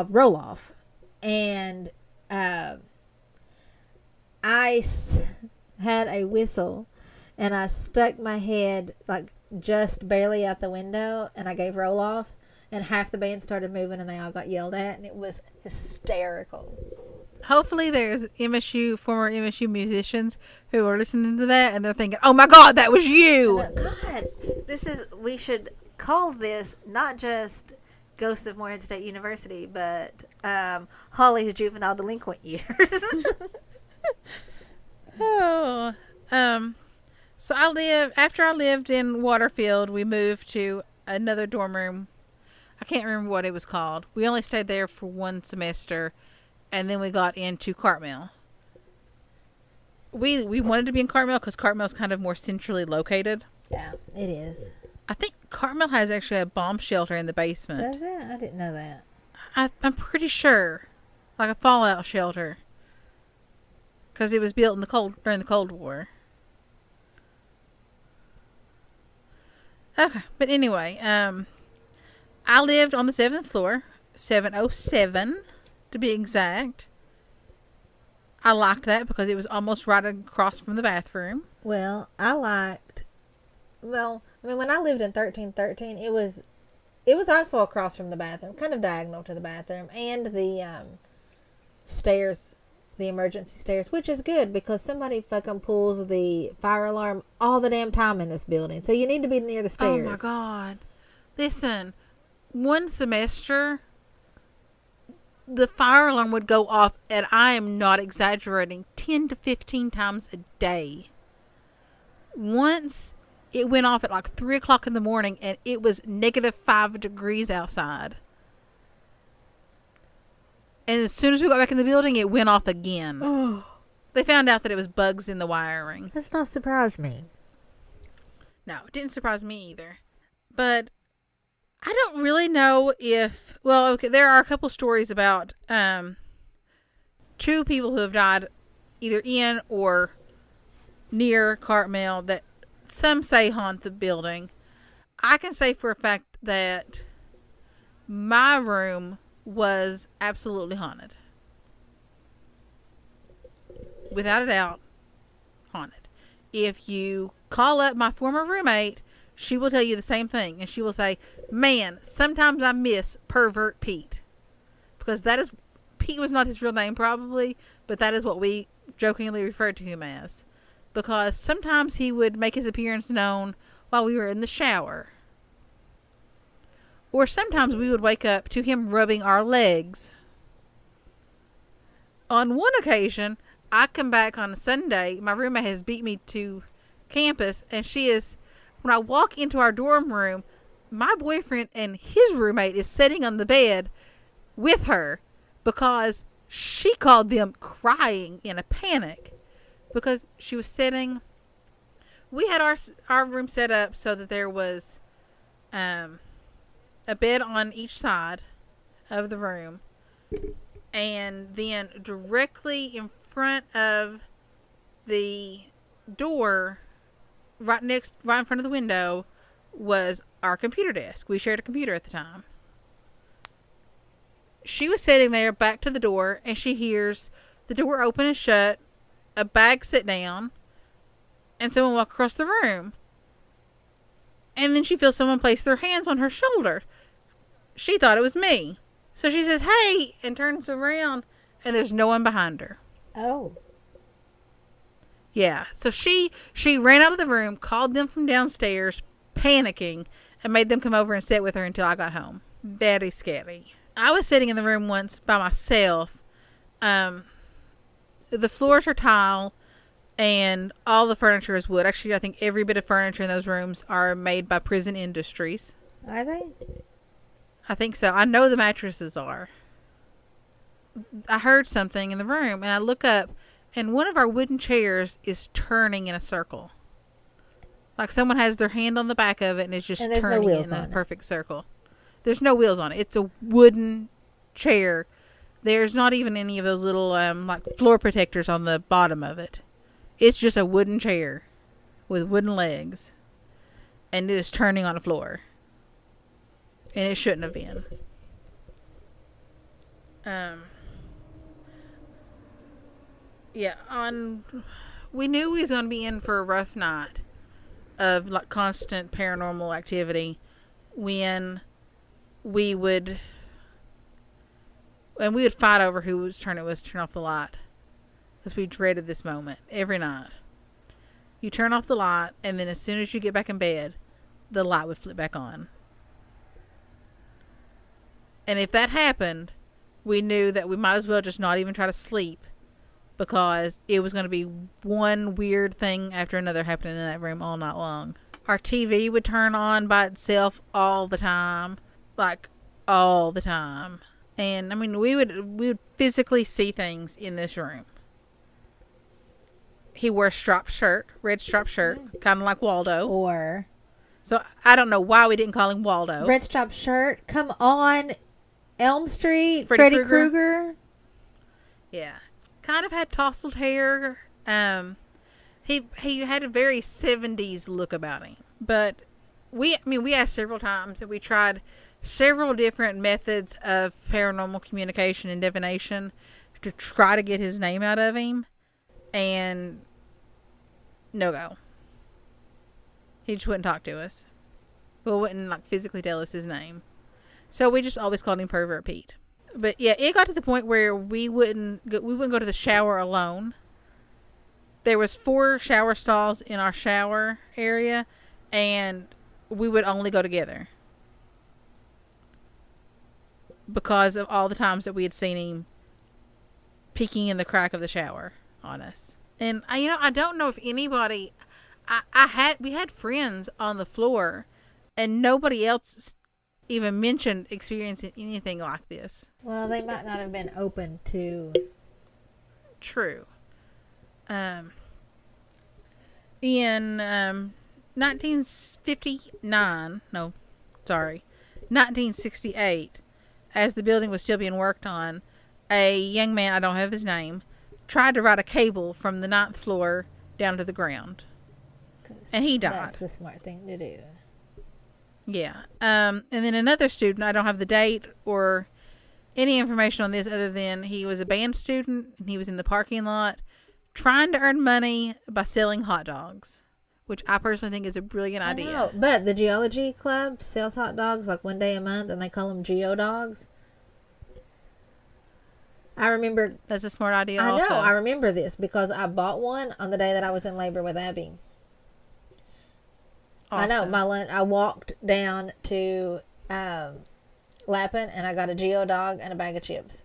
roll off. And I had a whistle and I stuck my head like just barely out the window and I gave roll off and half the band started moving and they all got yelled at and it was hysterical. Hopefully there's former MSU musicians who are listening to that and they're thinking, oh my God, that was you. God, we should call this not just Ghosts of Morehead State University, but Holly's Juvenile Delinquent Years. So after I lived in Waterfield, we moved to another dorm room. I can't remember what it was called. We only stayed there for one semester, and then we got into Cartmel. We wanted to be in Cartmel because Cartmel's kind of more centrally located. Yeah, it is. I think Cartmel has actually a bomb shelter in the basement. Does it? I didn't know that. I'm pretty sure. Like a fallout shelter. Because it was built during the Cold War. Okay, but anyway, I lived on the 7th floor, 707 to be exact. I liked that because it was almost right across from the bathroom. Well, when I lived in 1313, it was also across from the bathroom, kind of diagonal to the bathroom, and the stairs, the emergency stairs, which is good because somebody fucking pulls the fire alarm all the damn time in this building. So you need to be near the stairs. Oh my God. Listen, one semester, the fire alarm would go off, and I am not exaggerating, 10 to 15 times a day. Once it went off at like 3 o'clock in the morning, and it was -5 degrees outside. And as soon as we got back in the building, it went off again. Oh. They found out that it was bugs in the wiring. That's not surprised me. No, it didn't surprise me either. But I don't really know if... Well, okay, there are a couple stories about 2 people who have died either in or near Cartmel that some say haunt the building. I can say for a fact that my room was absolutely haunted. Without a doubt, haunted. If you call up my former roommate, she will tell you the same thing. And she will say, man, sometimes I miss Pervert Pete. Because that is, Pete was not his real name probably, but that is what we jokingly referred to him as. Because sometimes he would make his appearance known while we were in the shower. Or sometimes we would wake up to him rubbing our legs. On one occasion, I come back on a Sunday. My roommate has beat me to campus, and when I walk into our dorm room, my boyfriend and his roommate is sitting on the bed with her because she called them crying in a panic because she was sitting. We had our room set up so that there was a bed on each side of the room, and then directly in front of the door, right in front of the window, was our computer desk. We shared a computer at the time. She was sitting there back to the door, and she hears the door open and shut, a bag sit down, and someone walk across the room. And then she feels someone place their hands on her shoulder. She thought it was me. So she says, hey, and turns around, and there's no one behind her. Oh. Yeah. So she ran out of the room, called them from downstairs, panicking, and made them come over and sit with her until I got home. Very scary. I was sitting in the room once by myself. The floors are tile, and all the furniture is wood. Actually, I think every bit of furniture in those rooms are made by Prison Industries. Are they? I think so. I know the mattresses are. I heard something in the room, and I look up, and one of our wooden chairs is turning in a circle. Like someone has their hand on the back of it and is just turning in a perfect circle. There's no wheels on it. It's a wooden chair. There's not even any of those little like floor protectors on the bottom of it. It's just a wooden chair with wooden legs, and it is turning on the floor. And it shouldn't have been. We knew we was going to be in for a rough night of like constant paranormal activity when we would fight over who was turn off the light, because we dreaded this moment every night. You turn off the light, and then as soon as you get back in bed, the light would flip back on. And if that happened, we knew that we might as well just not even try to sleep, because it was going to be one weird thing after another happening in that room all night long. Our TV would turn on by itself all the time. Like, all the time. And, I mean, we would physically see things in this room. He wore a striped shirt, red striped shirt, kind of like Waldo. So, I don't know why we didn't call him Waldo. Red striped shirt. Come on. Elm Street. Freddy Krueger. Yeah. Kind of had tousled hair. He had a very 70s look about him. But we asked several times, and we tried several different methods of paranormal communication and divination to try to get his name out of him, and no go. He just wouldn't talk to us. Well, wouldn't like physically tell us his name. So we just always called him Pervert Pete. But yeah, it got to the point where we wouldn't go to the shower alone. There was 4 shower stalls in our shower area, and we would only go together because of all the times that we had seen him peeking in the crack of the shower on us. And I don't know if anybody, we had friends on the floor, and nobody else even mentioned experiencing anything like this. Well, they might not have been open to. True. In 1968, as the building was still being worked on, a young man, I don't have his name, tried to ride a cable from the 9th floor down to the ground. And he died. That's the smart thing to do. Yeah. And then another student, I don't have the date or any information on this other than he was a band student, and he was in the parking lot trying to earn money by selling hot dogs. which I personally think is a brilliant I idea. know, but the Geology Club sells hot dogs like one day a month, and they call them Geo Dogs. I remember. That's a smart idea. I also. know. I remember this because I bought one on the day that I was in labor with Abby. Awesome. I know. I walked down to Lappin, and I got a Geo Dog and a bag of chips.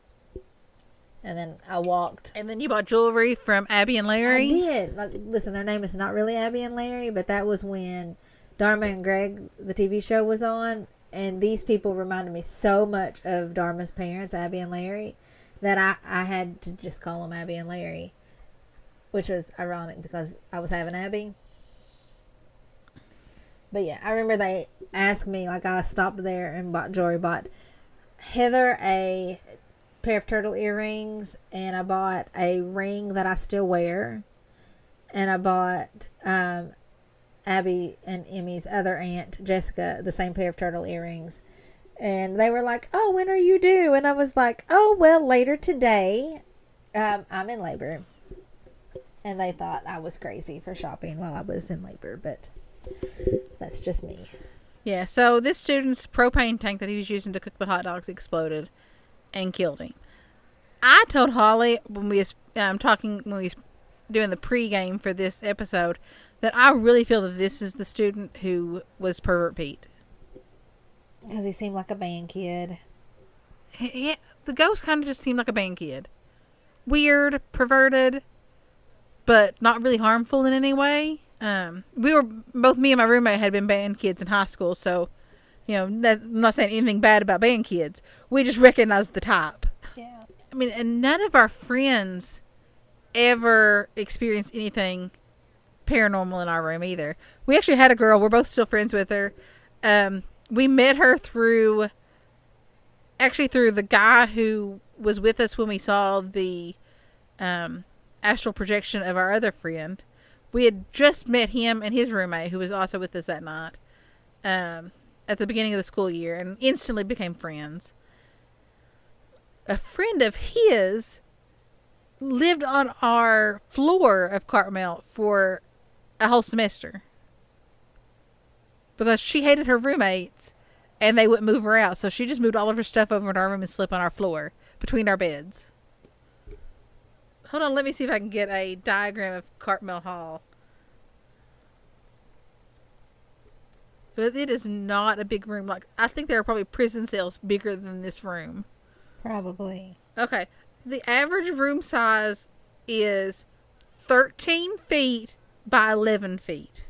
And then I walked. And then you bought jewelry from Abby and Larry? I did. Like, listen, their name is not really Abby and Larry, but that was when Dharma and Greg, the TV show, was on. And these people reminded me so much of Dharma's parents, Abby and Larry, that I had to just call them Abby and Larry, which was ironic because I was having Abby. But yeah, I remember they asked me, like, I stopped there and bought Heather a pair of turtle earrings, and I bought a ring that I still wear, and I bought Abby and Emmy's other aunt, Jessica, the same pair of turtle earrings. And they were like, oh, when are you due? And I was like, oh, well, later today. I'm in labor. And they thought I was crazy for shopping while I was in labor, but that's just me. Yeah, so this student's propane tank that he was using to cook the hot dogs exploded and killed him. I told Holly when we was doing the pregame for this episode that I really feel that this is the student who was Pervert Pete. Because he seemed like a band kid. Yeah, the ghost kind of just seemed like a band kid. Weird, perverted, but not really harmful in any way. Both me and my roommate had been band kids in high school, so, I'm not saying anything bad about band kids. We just recognized the type. Yeah. I mean, and none of our friends ever experienced anything paranormal in our room either. We actually had a girl, we're both still friends with her. We met her through the guy who was with us when we saw the astral projection of our other friend. We had just met him and his roommate, who was also with us that night, at the beginning of the school year, and instantly became friends. A friend of his lived on our floor of Cartmel for a whole semester because she hated her roommates and they wouldn't move her out. So she just moved all of her stuff over to our room and slept on our floor between our beds. Hold on, let me see if I can get a diagram of Cartmel Hall. But it is not a big room. Like, I think there are probably prison cells bigger than this room. Probably. Okay. The average room size is 13 feet by 11 feet.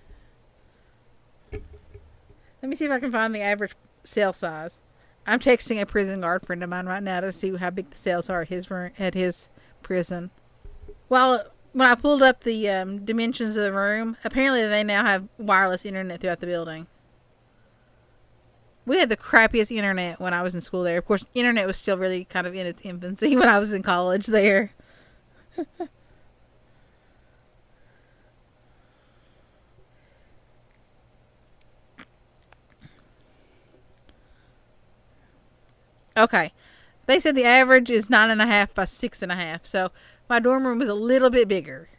Let me see if I can find the average cell size. I'm texting a prison guard friend of mine right now to see how big the cells are at his prison. Well, when I pulled up the dimensions of the room, apparently they now have wireless internet throughout the building. We had the crappiest internet when I was in school there. Of course, internet was still really kind of in its infancy when I was in college there. Okay. They said the average is 9.5 by 6.5. So my dorm room was a little bit bigger.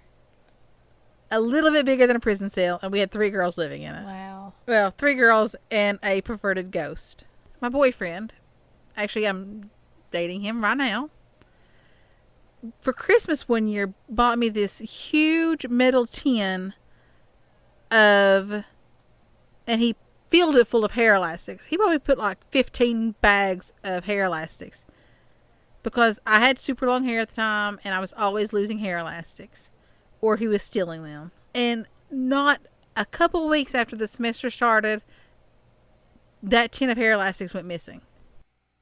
A little bit bigger than a prison cell. And we had 3 girls living in it. Wow. Well, 3 girls and a perverted ghost. My boyfriend, actually I'm dating him right now, for Christmas one year bought me this huge metal tin and he filled it full of hair elastics. He probably put like 15 bags of hair elastics because I had super long hair at the time and I was always losing hair elastics, or he was stealing them. And not a couple weeks after the semester started, that tin of hair elastics went missing.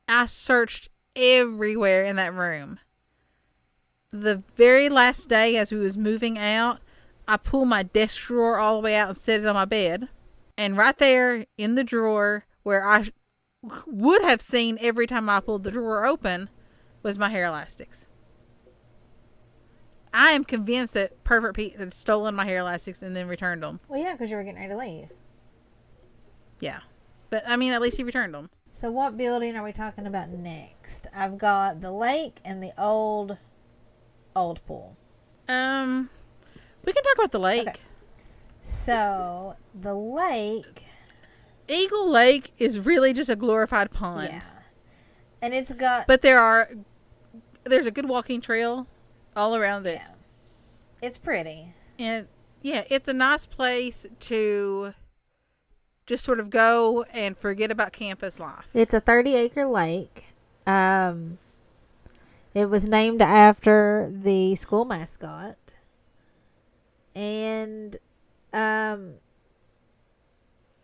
I searched everywhere in that room. The very last day as we was moving out, I pulled my desk drawer all the way out and set it on my bed. And right there in the drawer where I would have seen every time I pulled the drawer open was my hair elastics. I am convinced that Pervert Pete had stolen my hair elastics and then returned them. Well, yeah, because you were getting ready to leave. Yeah. But, I mean, at least he returned them. So what building are we talking about next? I've got the lake and the old pool. We can talk about the lake. Okay. So the lake, Eagle Lake is really just a glorified pond. yeah, and it's got, But there's a good walking trail all around it. yeah, it's pretty. And yeah, it's a nice place to just sort of go and forget about campus life. It's a 30-acre lake. Um, it was named after the school mascot, and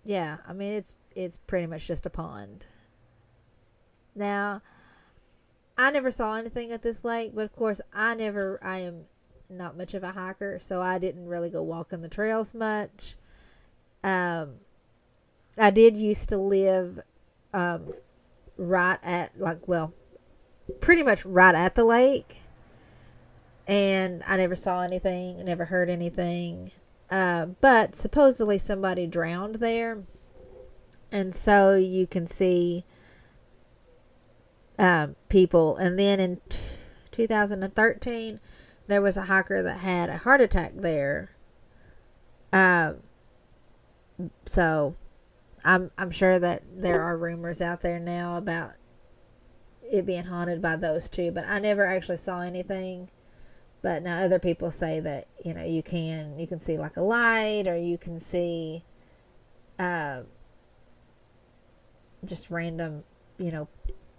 yeah, I mean it's pretty much just a pond. Now, I never saw anything at this lake, but of course I am not much of a hiker, so I didn't really go walking the trails much. Um, I did used to live right at, pretty much right at the lake, and I never saw anything, never heard anything. But supposedly somebody drowned there, and so you can see people. And then in 2013, there was a hiker that had a heart attack there. So I'm sure that there are rumors out there now about it being haunted by those two, but I never actually saw anything. But now other people say that, you can see like a light, or you can see just random,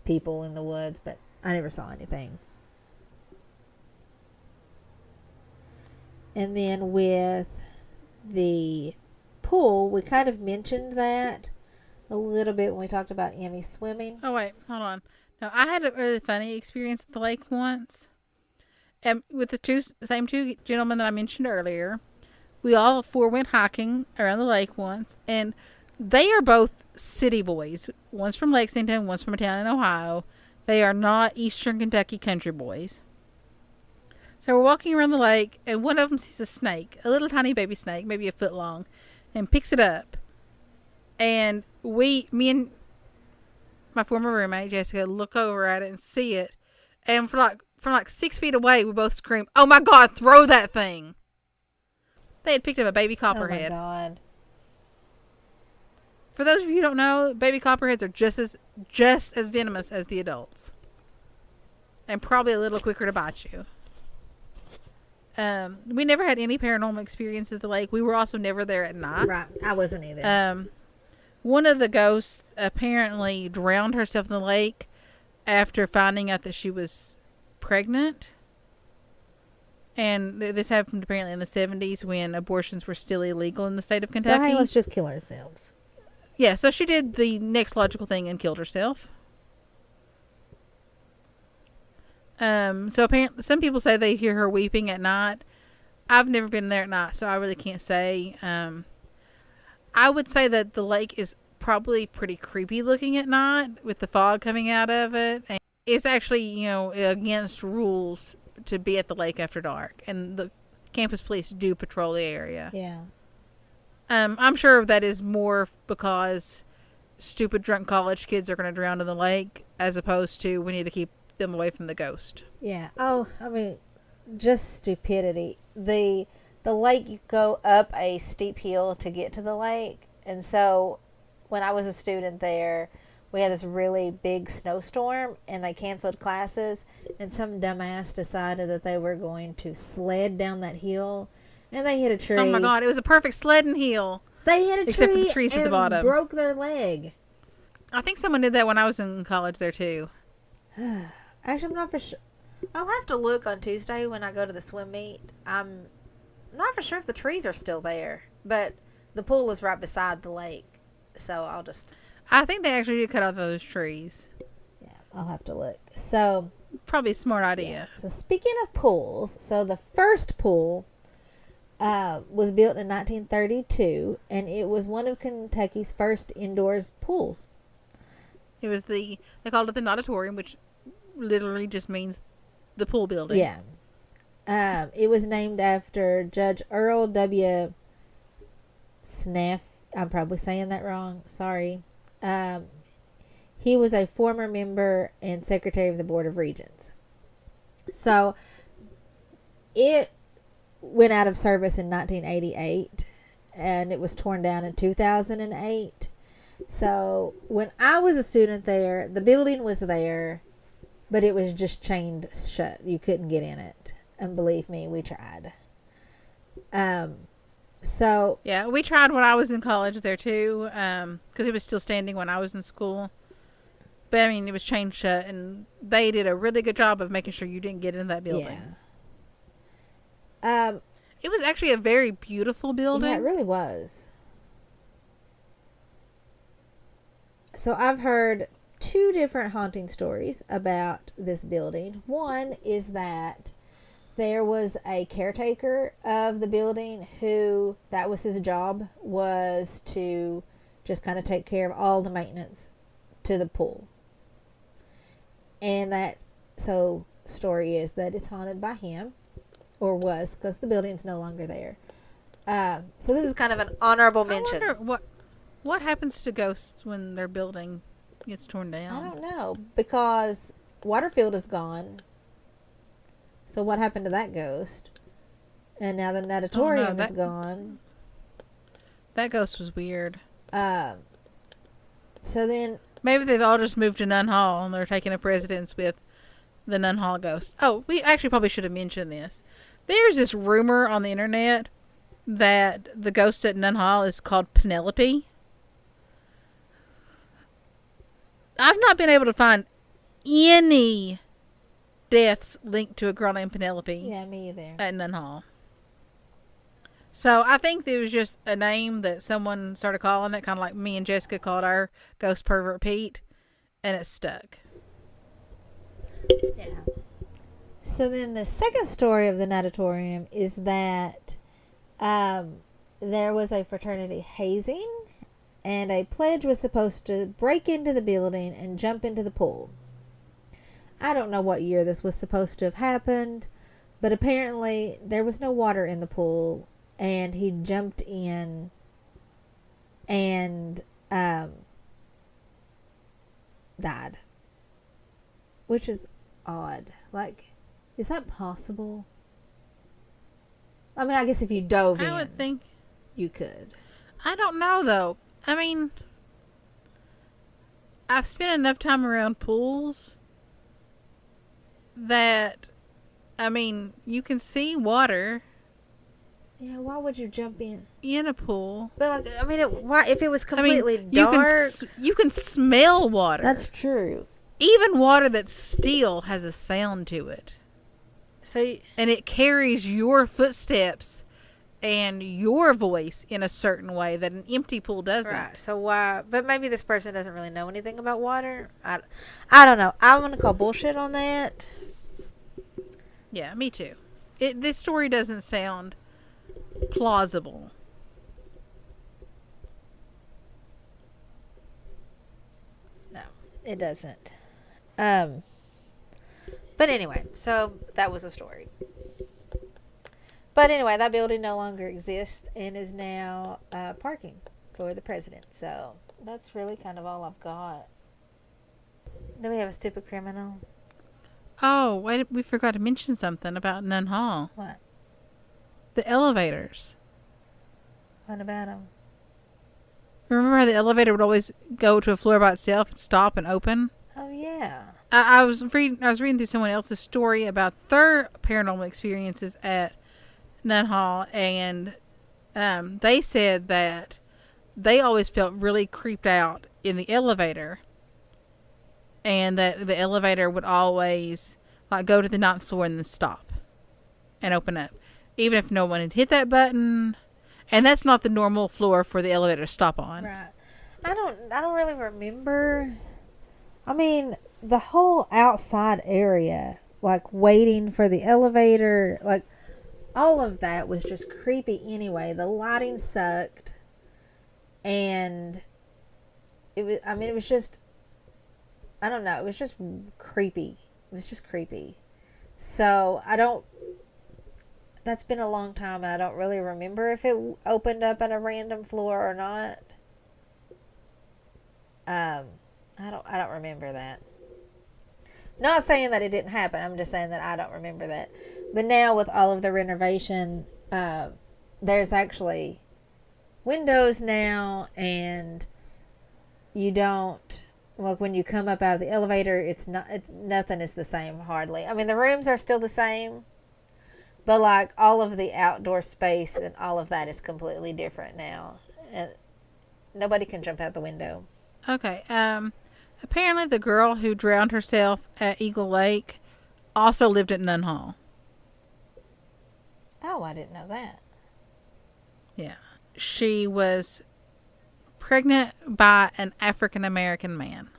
people in the woods, but I never saw anything. And then with the pool, we kind of mentioned that a little bit when we talked about Emmy swimming. Oh, wait, hold on. Now, I had a really funny experience at the lake once. And with the same two gentlemen that I mentioned earlier. We all four went hiking around the lake once, and they are both city boys. One's from Lexington, one's from a town in Ohio. They are not Eastern Kentucky country boys. So we're walking around the lake, and one of them sees a snake, a little tiny baby snake, maybe a foot long, and picks it up. And me and my former roommate, Jessica, look over at it and see it. And from 6 feet away, we both scream, "Oh my God, throw that thing!" They had picked up a baby copperhead. Oh my God. For those of you who don't know, baby copperheads are just as venomous as the adults. And probably a little quicker to bite you. We never had any paranormal experience at the lake. We were also never there at night. Right. I wasn't either. One of the ghosts apparently drowned herself in the lake after finding out that she was pregnant. And this happened apparently in the 70s when abortions were still illegal in the state of Kentucky. So, hey, let's just kill ourselves. Yeah, so she did the next logical thing and killed herself. So apparently, some people say they hear her weeping at night. I've never been there at night, so I really can't say. I would say that the lake is probably pretty creepy looking at night with the fog coming out of it. And it's actually, against rules to be at the lake after dark, and the campus police do patrol the area. Yeah. I'm sure that is more because stupid drunk college kids are going to drown in the lake, as opposed to we need to keep them away from the ghost. Yeah. Oh, I mean, just stupidity. The lake, you go up a steep hill to get to the lake, and so when I was a student there, we had this really big snowstorm, and they canceled classes, and some dumbass decided that they were going to sled down that hill, and they hit a tree. Oh my God, it was a perfect sledding hill. They hit a tree, except for the trees and at the bottom. Broke their leg. I think someone did that when I was in college there too. Actually, I'm not for sure. I'll have to look on Tuesday when I go to the swim meet. I'm not for sure if the trees are still there, but the pool is right beside the lake, so I think they actually did cut off those trees. Yeah, I'll have to look. So probably a smart idea. Yeah. So speaking of pools, so the first pool was built in 1932, and it was one of Kentucky's first indoors pools. It was they called it the Nauditorium, which literally just means the pool building. Yeah. It was named after Judge Earl W. Snaff. I'm probably saying that wrong. Sorry. He was a former member and secretary of the Board of Regents. So it went out of service in 1988, and it was torn down in 2008. So when I was a student there, the building was there, but it was just chained shut. You couldn't get in it. And believe me, we tried. So Yeah, we tried when I was in college there too, because it was still standing when I was in school. But I mean, it was chained shut, and they did a really good job of making sure you didn't get in that building. yeah. It was actually a very beautiful building. Yeah, it really was. So I've heard two different haunting stories about this building. One is that there was a caretaker of the building who that was his job, was to just kind of take care of all the maintenance to the pool. And that story is that it's haunted by him, or was, because the building's no longer there. So this is kind of an honorable mention. I wonder what happens to ghosts when their building gets torn down. I don't know, because Waterfield is gone. So what happened to that ghost? And now the natatorium is gone. That ghost was weird. So then maybe they've all just moved to Nun Hall and they're taking up residence with the Nun Hall ghost. Oh, we actually probably should have mentioned this. There's this rumor on the internet that the ghost at Nun Hall is called Penelope. I've not been able to find any deaths linked to a girl named Penelope. Yeah, me either. At Nun Hall. So I think it was just a name that someone started calling it, kind of like me and Jessica called our ghost pervert Pete, and it stuck. Yeah. So then the second story of the natatorium is that there was a fraternity hazing, and a pledge was supposed to break into the building and jump into the pool. I don't know what year this was supposed to have happened, but apparently there was no water in the pool, and he jumped in and died. Which is odd. Like, is that possible? I mean, I guess if you dove in, I would think you could. I don't know, though. I mean, I've spent enough time around pools that, I mean, you can see water. Yeah, why would you jump in a pool? But like, I mean, why if it was completely dark? You can smell water. That's true. Even water that's still has a sound to it. And it carries your footsteps and your voice in a certain way that an empty pool doesn't. Right. So why? But maybe this person doesn't really know anything about water. I don't know. I'm gonna call bullshit on that. Yeah, me too. This story doesn't sound plausible. No, it doesn't. But anyway, so that was a story. But anyway, that building no longer exists and is now parking for the president. So that's really kind of all I've got. Then we have a stupid criminal. Oh, wait, we forgot to mention something about Nun Hall. What? The elevators. What about them? Remember how the elevator would always go to a floor by itself and stop and open? Oh yeah. I was reading through someone else's story about their paranormal experiences at Nun Hall, and they said that they always felt really creeped out in the elevator, and that the elevator would always like go to the 9th floor and then stop and open up, even if no one had hit that button. And that's not the normal floor for the elevator to stop on. Right. I don't really remember. I mean, the whole outside area, like waiting for the elevator, like all of that was just creepy anyway. The lighting sucked, and it was just, I don't know, it was just creepy. It was just creepy. So that's been a long time, and I don't really remember if it opened up at a random floor or not. I don't remember that. Not saying that it didn't happen. I'm just saying that I don't remember that. But now with all of the renovation, there's actually windows now, and you don't, like, when you come up out of the elevator, nothing is the same hardly. I mean, the rooms are still the same, but like all of the outdoor space and all of that is completely different now, and nobody can jump out the window. Okay. Apparently, the girl who drowned herself at Eagle Lake also lived at Nun Hall. Oh, I didn't know that. Yeah. She was pregnant by an African American man,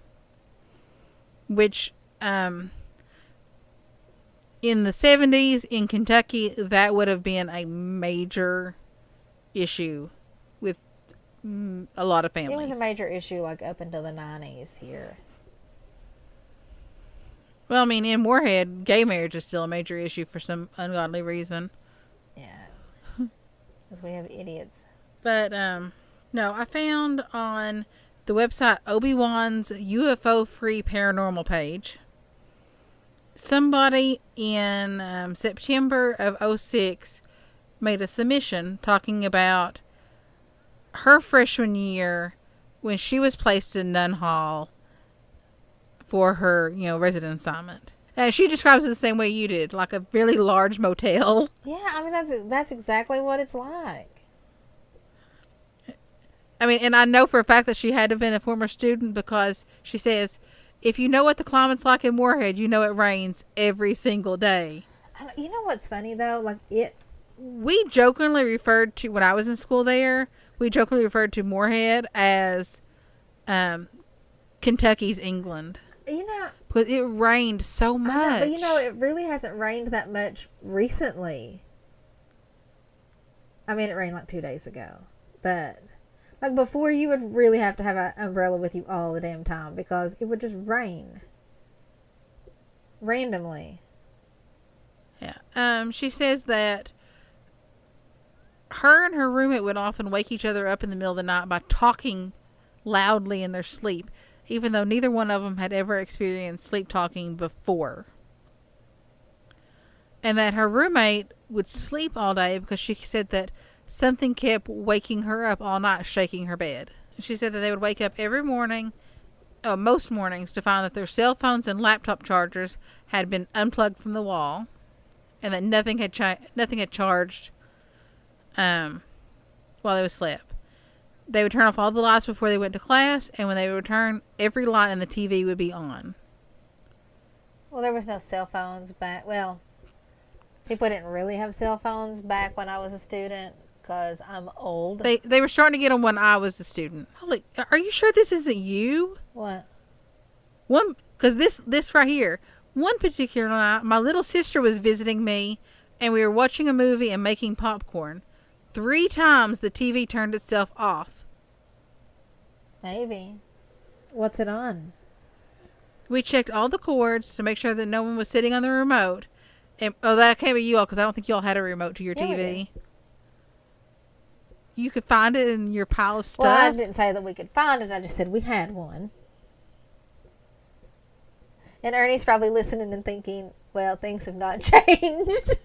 which in the 70s in Kentucky, that would have been a major issue with a lot of families. It was a major issue like up until the 90s here. Well, I mean, in Morehead, gay marriage is still a major issue for some ungodly reason. Yeah. Because we have idiots. But, no, I found on the website Obi-Wan's UFO-free paranormal page, somebody in September of 2006 made a submission talking about her freshman year when she was placed in Nun Hall for her, resident assignment. And she describes it the same way you did, like a really large motel. Yeah, I mean, that's exactly what it's like. I mean, and I know for a fact that she had to have been a former student because she says, if you know what the climate's like in Morehead, you know it rains every single day. You know what's funny, though? We jokingly referred to, when I was in school there, we jokingly referred to Morehead as Kentucky's England. Because it rained so much. But it really hasn't rained that much recently. I mean, it rained like 2 days ago. But like before, you would really have to have an umbrella with you all the damn time because it would just rain randomly. Yeah. She says that her and her roommate would often wake each other up in the middle of the night by talking loudly in their sleep, even though neither one of them had ever experienced sleep talking before. And that her roommate would sleep all day because she said that something kept waking her up all night, shaking her bed. She said that they would wake up every morning, most mornings, to find that their cell phones and laptop chargers had been unplugged from the wall, and that nothing had charged while they slept. They would turn off all the lights before they went to class, and when they would return, every light in the TV would be on. Well, there was no cell phones back. Well, people didn't really have cell phones back when I was a student because I'm old. They were starting to get them when I was a student. Holy, are you sure this isn't you? What? Because this right here, one particular night, my little sister was visiting me, and we were watching a movie and making popcorn. 3 times the TV turned itself off. Maybe. What's it on? We checked all the cords to make sure that no one was sitting on the remote. And, that can't be you all because I don't think you all had a remote to your TV. You could find it in your pile of stuff. Well, I didn't say that we could find it. I just said we had one. And Ernie's probably listening and thinking, well, things have not changed.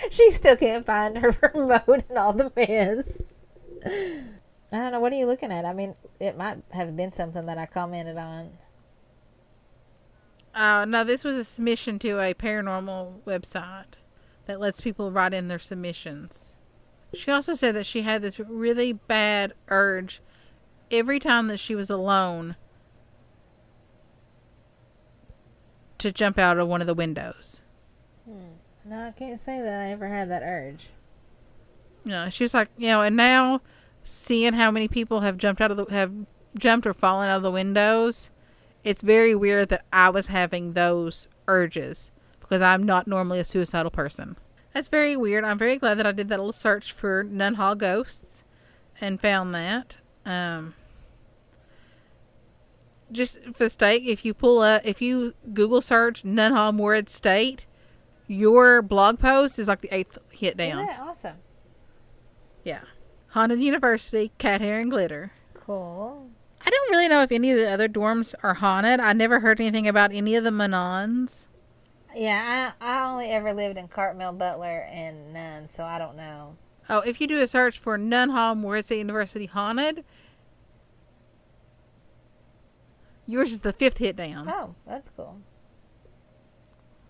She still can't find her remote and all the mess. I don't know. What are you looking at? I mean, it might have been something that I commented on. No, this was a submission to a paranormal website that lets people write in their submissions. She also said that she had this really bad urge every time that she was alone to jump out of one of the windows. No, I can't say that I ever had that urge. She was like, and now seeing how many people have jumped or fallen out of the windows, it's very weird that I was having those urges because I'm not normally a suicidal person. That's very weird. I'm very glad that I did that little search for Nun Hall ghosts and found that. Just for the sake, if you Google search Nun Hall Morehead State, your blog post is like the 8th hit down. Isn't that awesome? Yeah. Haunted University, cat hair and glitter. Cool. I don't really know if any of the other dorms are haunted. I never heard anything about any of the Manons. Yeah, I only ever lived in Cartmel, Butler, and Nunn, so I don't know. Oh, if you do a search for Nunn Hall, Morehead State University Haunted, yours is the 5th hit down. Oh, that's cool.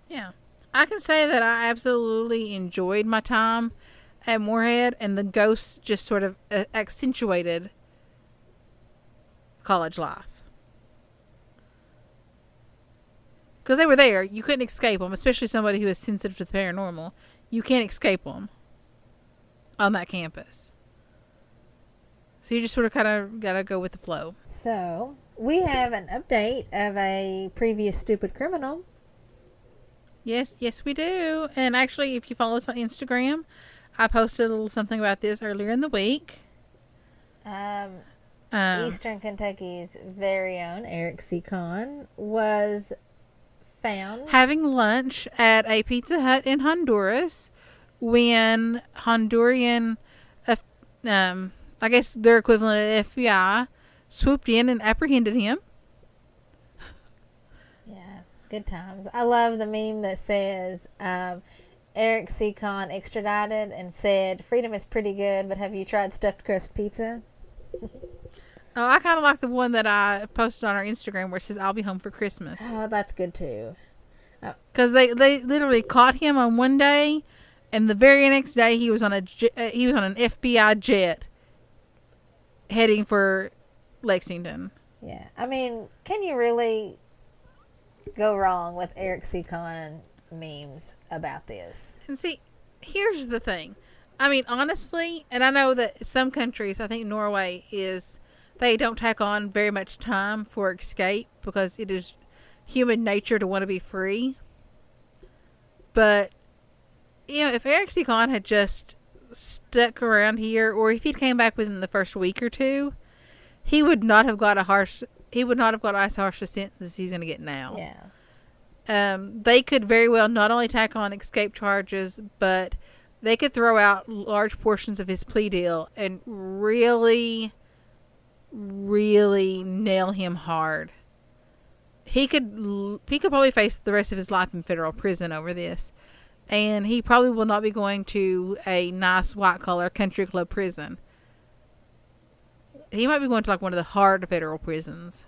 Yeah. I can say that I absolutely enjoyed my time at Morehead, and the ghosts just sort of accentuated college life. Because they were there. You couldn't escape them, especially somebody who is sensitive to the paranormal. You can't escape them on that campus. So you just sort of kind of got to go with the flow. So, we have an update of a previous stupid criminal. Yes, we do. And actually, if you follow us on Instagram, I posted a little something about this earlier in the week. Eastern Kentucky's very own Eric C. Kahn was found having lunch at a Pizza Hut in Honduras when Honduran, I guess their equivalent of FBI, swooped in and apprehended him. Yeah, good times. I love the meme that says Eric C. Kahn extradited and said, "Freedom is pretty good, but have you tried stuffed crust pizza?" Oh, I kind of like the one that I posted on our Instagram where it says, "I'll be home for Christmas." Oh, that's good too. Because they literally caught him on one day, and the very next day he was on an FBI jet heading for Lexington. Yeah, I mean, can you really go wrong with Eric C. Kahn memes about this? And see, here's the thing. I mean, honestly, and I know that some countries, I think Norway is, they don't tack on very much time for escape because it is human nature to want to be free. But, you know, if Eric C. Kahn had just stuck around here, or if he'd came back within the first week or two, he would not have got as harsh a sentence as he's going to get now. Yeah. They could very well not only tack on escape charges, but they could throw out large portions of his plea deal and really, really nail him hard. He could probably face the rest of his life in federal prison over this. And he probably will not be going to a nice white-collar country club prison. He might be going to like one of the hard federal prisons.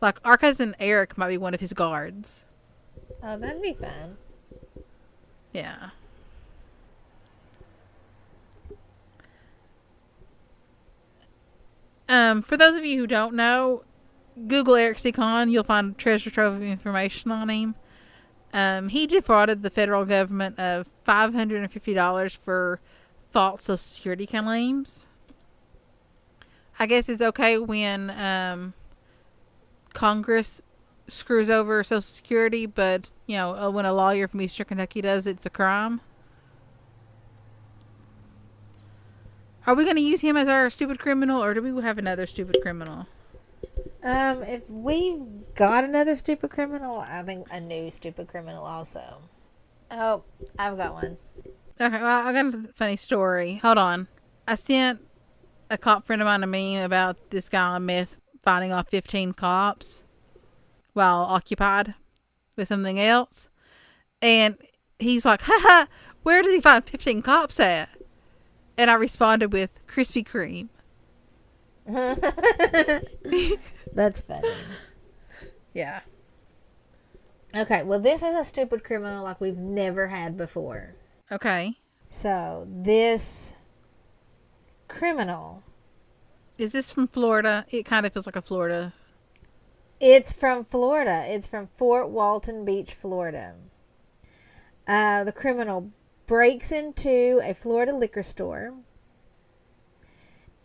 Like our cousin Eric might be one of his guards. Oh, that'd be fun. Yeah. For those of you who don't know, Google Eric C. Kahn. You'll find a treasure trove of information on him. He defrauded the federal government of $550 for false Social Security claims. I guess it's okay when Congress screws over Social Security, but you know, when a lawyer from Eastern Kentucky does, it's a crime. Are we going to use him as our stupid criminal, or do we have another stupid criminal? If we've got another stupid criminal, I think a new stupid criminal also. Oh, I've got one. Okay, well, I got a funny story. Hold on. I sent a cop friend of mine a meme about this guy on meth fighting off 15 cops while occupied with something else. And he's like, haha, where did he find 15 cops at? And I responded with Krispy Kreme. That's funny. Yeah. Okay, well, this is a stupid criminal like we've never had before. Okay. So, this criminal... Is this from Florida? It kind of feels like a Florida. It's from Florida. It's from Fort Walton Beach, Florida. The criminal breaks into a Florida liquor store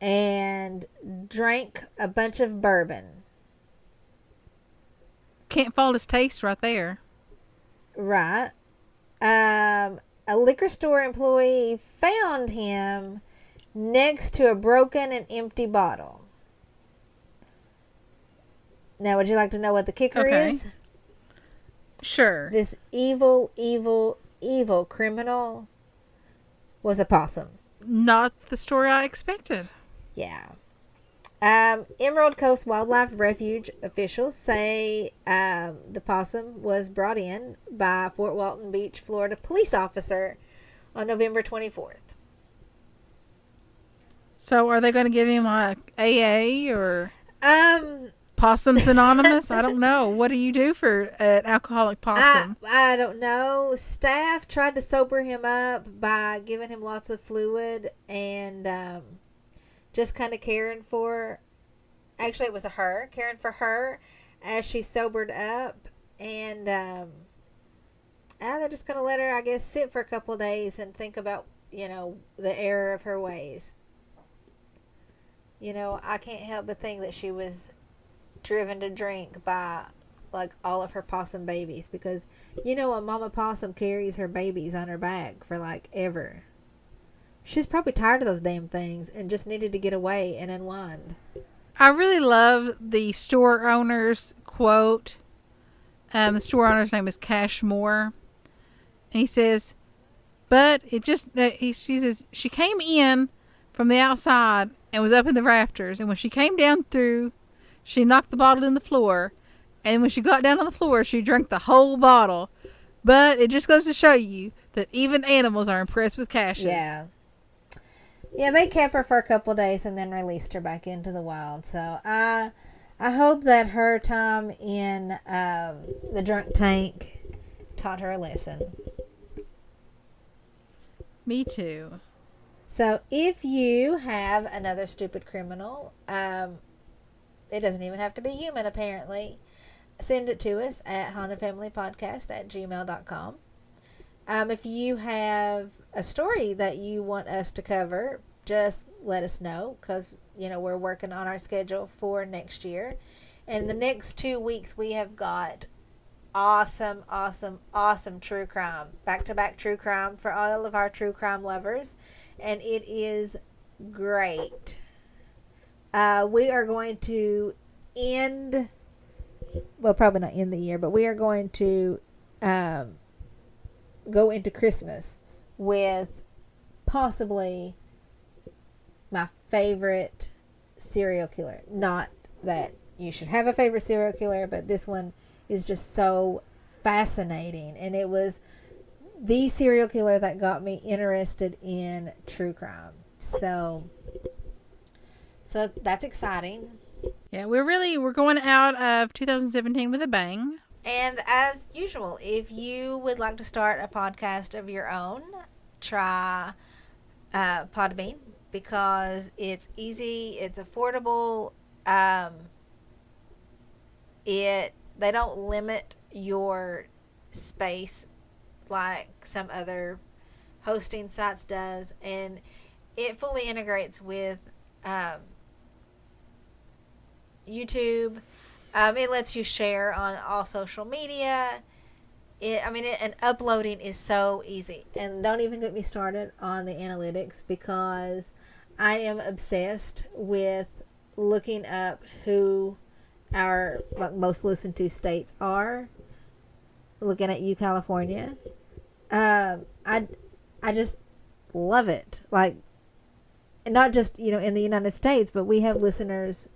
and drank a bunch of bourbon. Can't fault his taste right there. Right. A liquor store employee found him next to a broken and empty bottle. Now, would you like to know what the kicker is? Sure. This evil, evil, evil criminal was a possum. Not the story I expected. Yeah. Emerald Coast Wildlife Refuge officials say the possum was brought in by Fort Walton Beach, Florida police officer on November 24th. So are they going to give him like AA or Um, Possums Anonymous? I don't know. What do you do for an alcoholic possum? I don't know. Staff tried to sober him up by giving him lots of fluid and just kind of caring for. Actually, it was caring for her as she sobered up, and they're just gonna let her, I guess, sit for a couple of days and think about, the error of her ways. I can't help but think that she was driven to drink by like all of her possum babies, because a mama possum carries her babies on her back for like ever. She's probably tired of those damn things and just needed to get away and unwind. I really love the store owner's quote. The store owner's name is Cash Moore. And he says, but it just, she says, she came in from the outside and was up in the rafters. And when she came down through, she knocked the bottle in the floor. And when she got down on the floor, she drank the whole bottle. But it just goes to show you that even animals are impressed with Cassius. Yeah. Yeah, they kept her for a couple days and then released her back into the wild. So I hope that her time in the drunk tank taught her a lesson. Me too. So if you have another stupid criminal, it doesn't even have to be human apparently, send it to us at hauntedfamilypodcast@gmail.com. If you have a story that you want us to cover, just let us know, because we're working on our schedule for next year. And the next 2 weeks we have got awesome true crime, back-to-back true crime for all of our true crime lovers, and it is great. We are going to probably not end the year, but we are going to go into Christmas with possibly my favorite serial killer. Not that you should have a favorite serial killer, but this one is just so fascinating, and it was the serial killer that got me interested in true crime. So that's exciting. Yeah, we're going out of 2017 with a bang. And as usual, if you would like to start a podcast of your own, try Podbean, because it's easy, it's affordable. They don't limit your space like some other hosting sites does, and it fully integrates with YouTube. It lets you share on all social media. And uploading is so easy. And don't even get me started on the analytics, because I am obsessed with looking up who our most listened to states are. Looking at you, California. I just love it. Like, not just in the United States, but we have listeners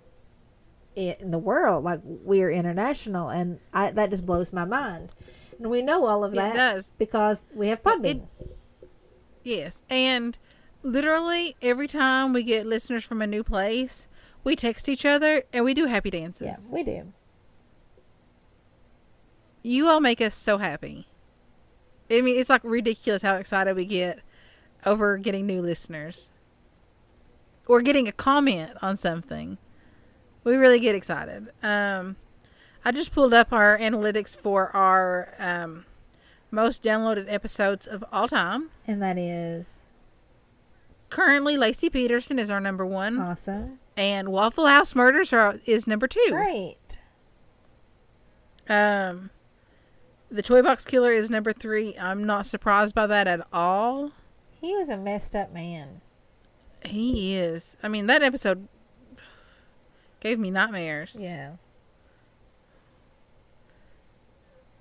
in the world. Like, we're international, and that just blows my mind. And we know all of that. It does, because we have Podbean. Yes, and literally every time we get listeners from a new place, we text each other and we do happy dances. Yeah, we do. You all make us so happy. I mean, it's like ridiculous how excited we get over getting new listeners or getting a comment on something. We really get excited. I just pulled up our analytics for our most downloaded episodes of all time. And that is? Currently, Lacey Peterson is our number one. Awesome. And Waffle House Murders is number 2. Great. The Toy Box Killer is number 3. I'm not surprised by that at all. He was a messed up man. He is. I mean, that episode gave me nightmares. Yeah.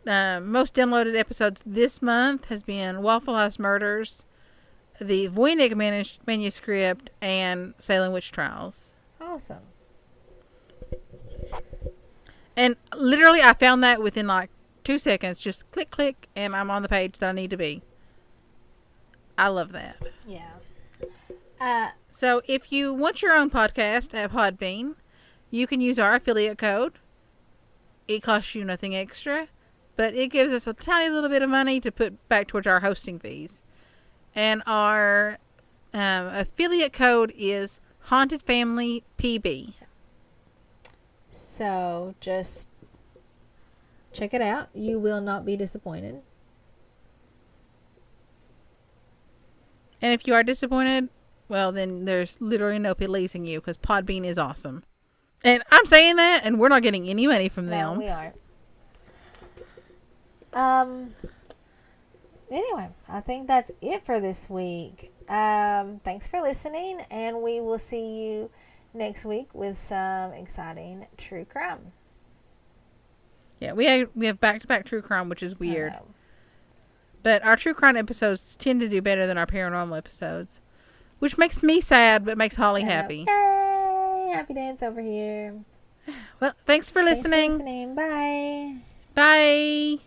Most downloaded episodes this month has been Waffle House Murders, the Voynich manuscript, and Salem Witch Trials. Awesome. And literally, I found that within like 2 seconds. Just click, click, and I'm on the page that I need to be. I love that. Yeah. So if you want your own podcast at Podbean, you can use our affiliate code. It costs you nothing extra, but it gives us a tiny little bit of money to put back towards our hosting fees. And our affiliate code is Haunted Family PB. So just check it out. You will not be disappointed. And if you are disappointed, well, then there's literally no pleasing you because Podbean is awesome. And I'm saying that, and we're not getting any money from them. No, we aren't. Anyway, I think that's it for this week. Thanks for listening, and we will see you next week with some exciting true crime. Yeah, we have back-to-back true crime, which is weird. But our true crime episodes tend to do better than our paranormal episodes, which makes me sad, but makes Holly happy. Yay! Happy dance over here. Well, thanks for listening. Bye. Bye.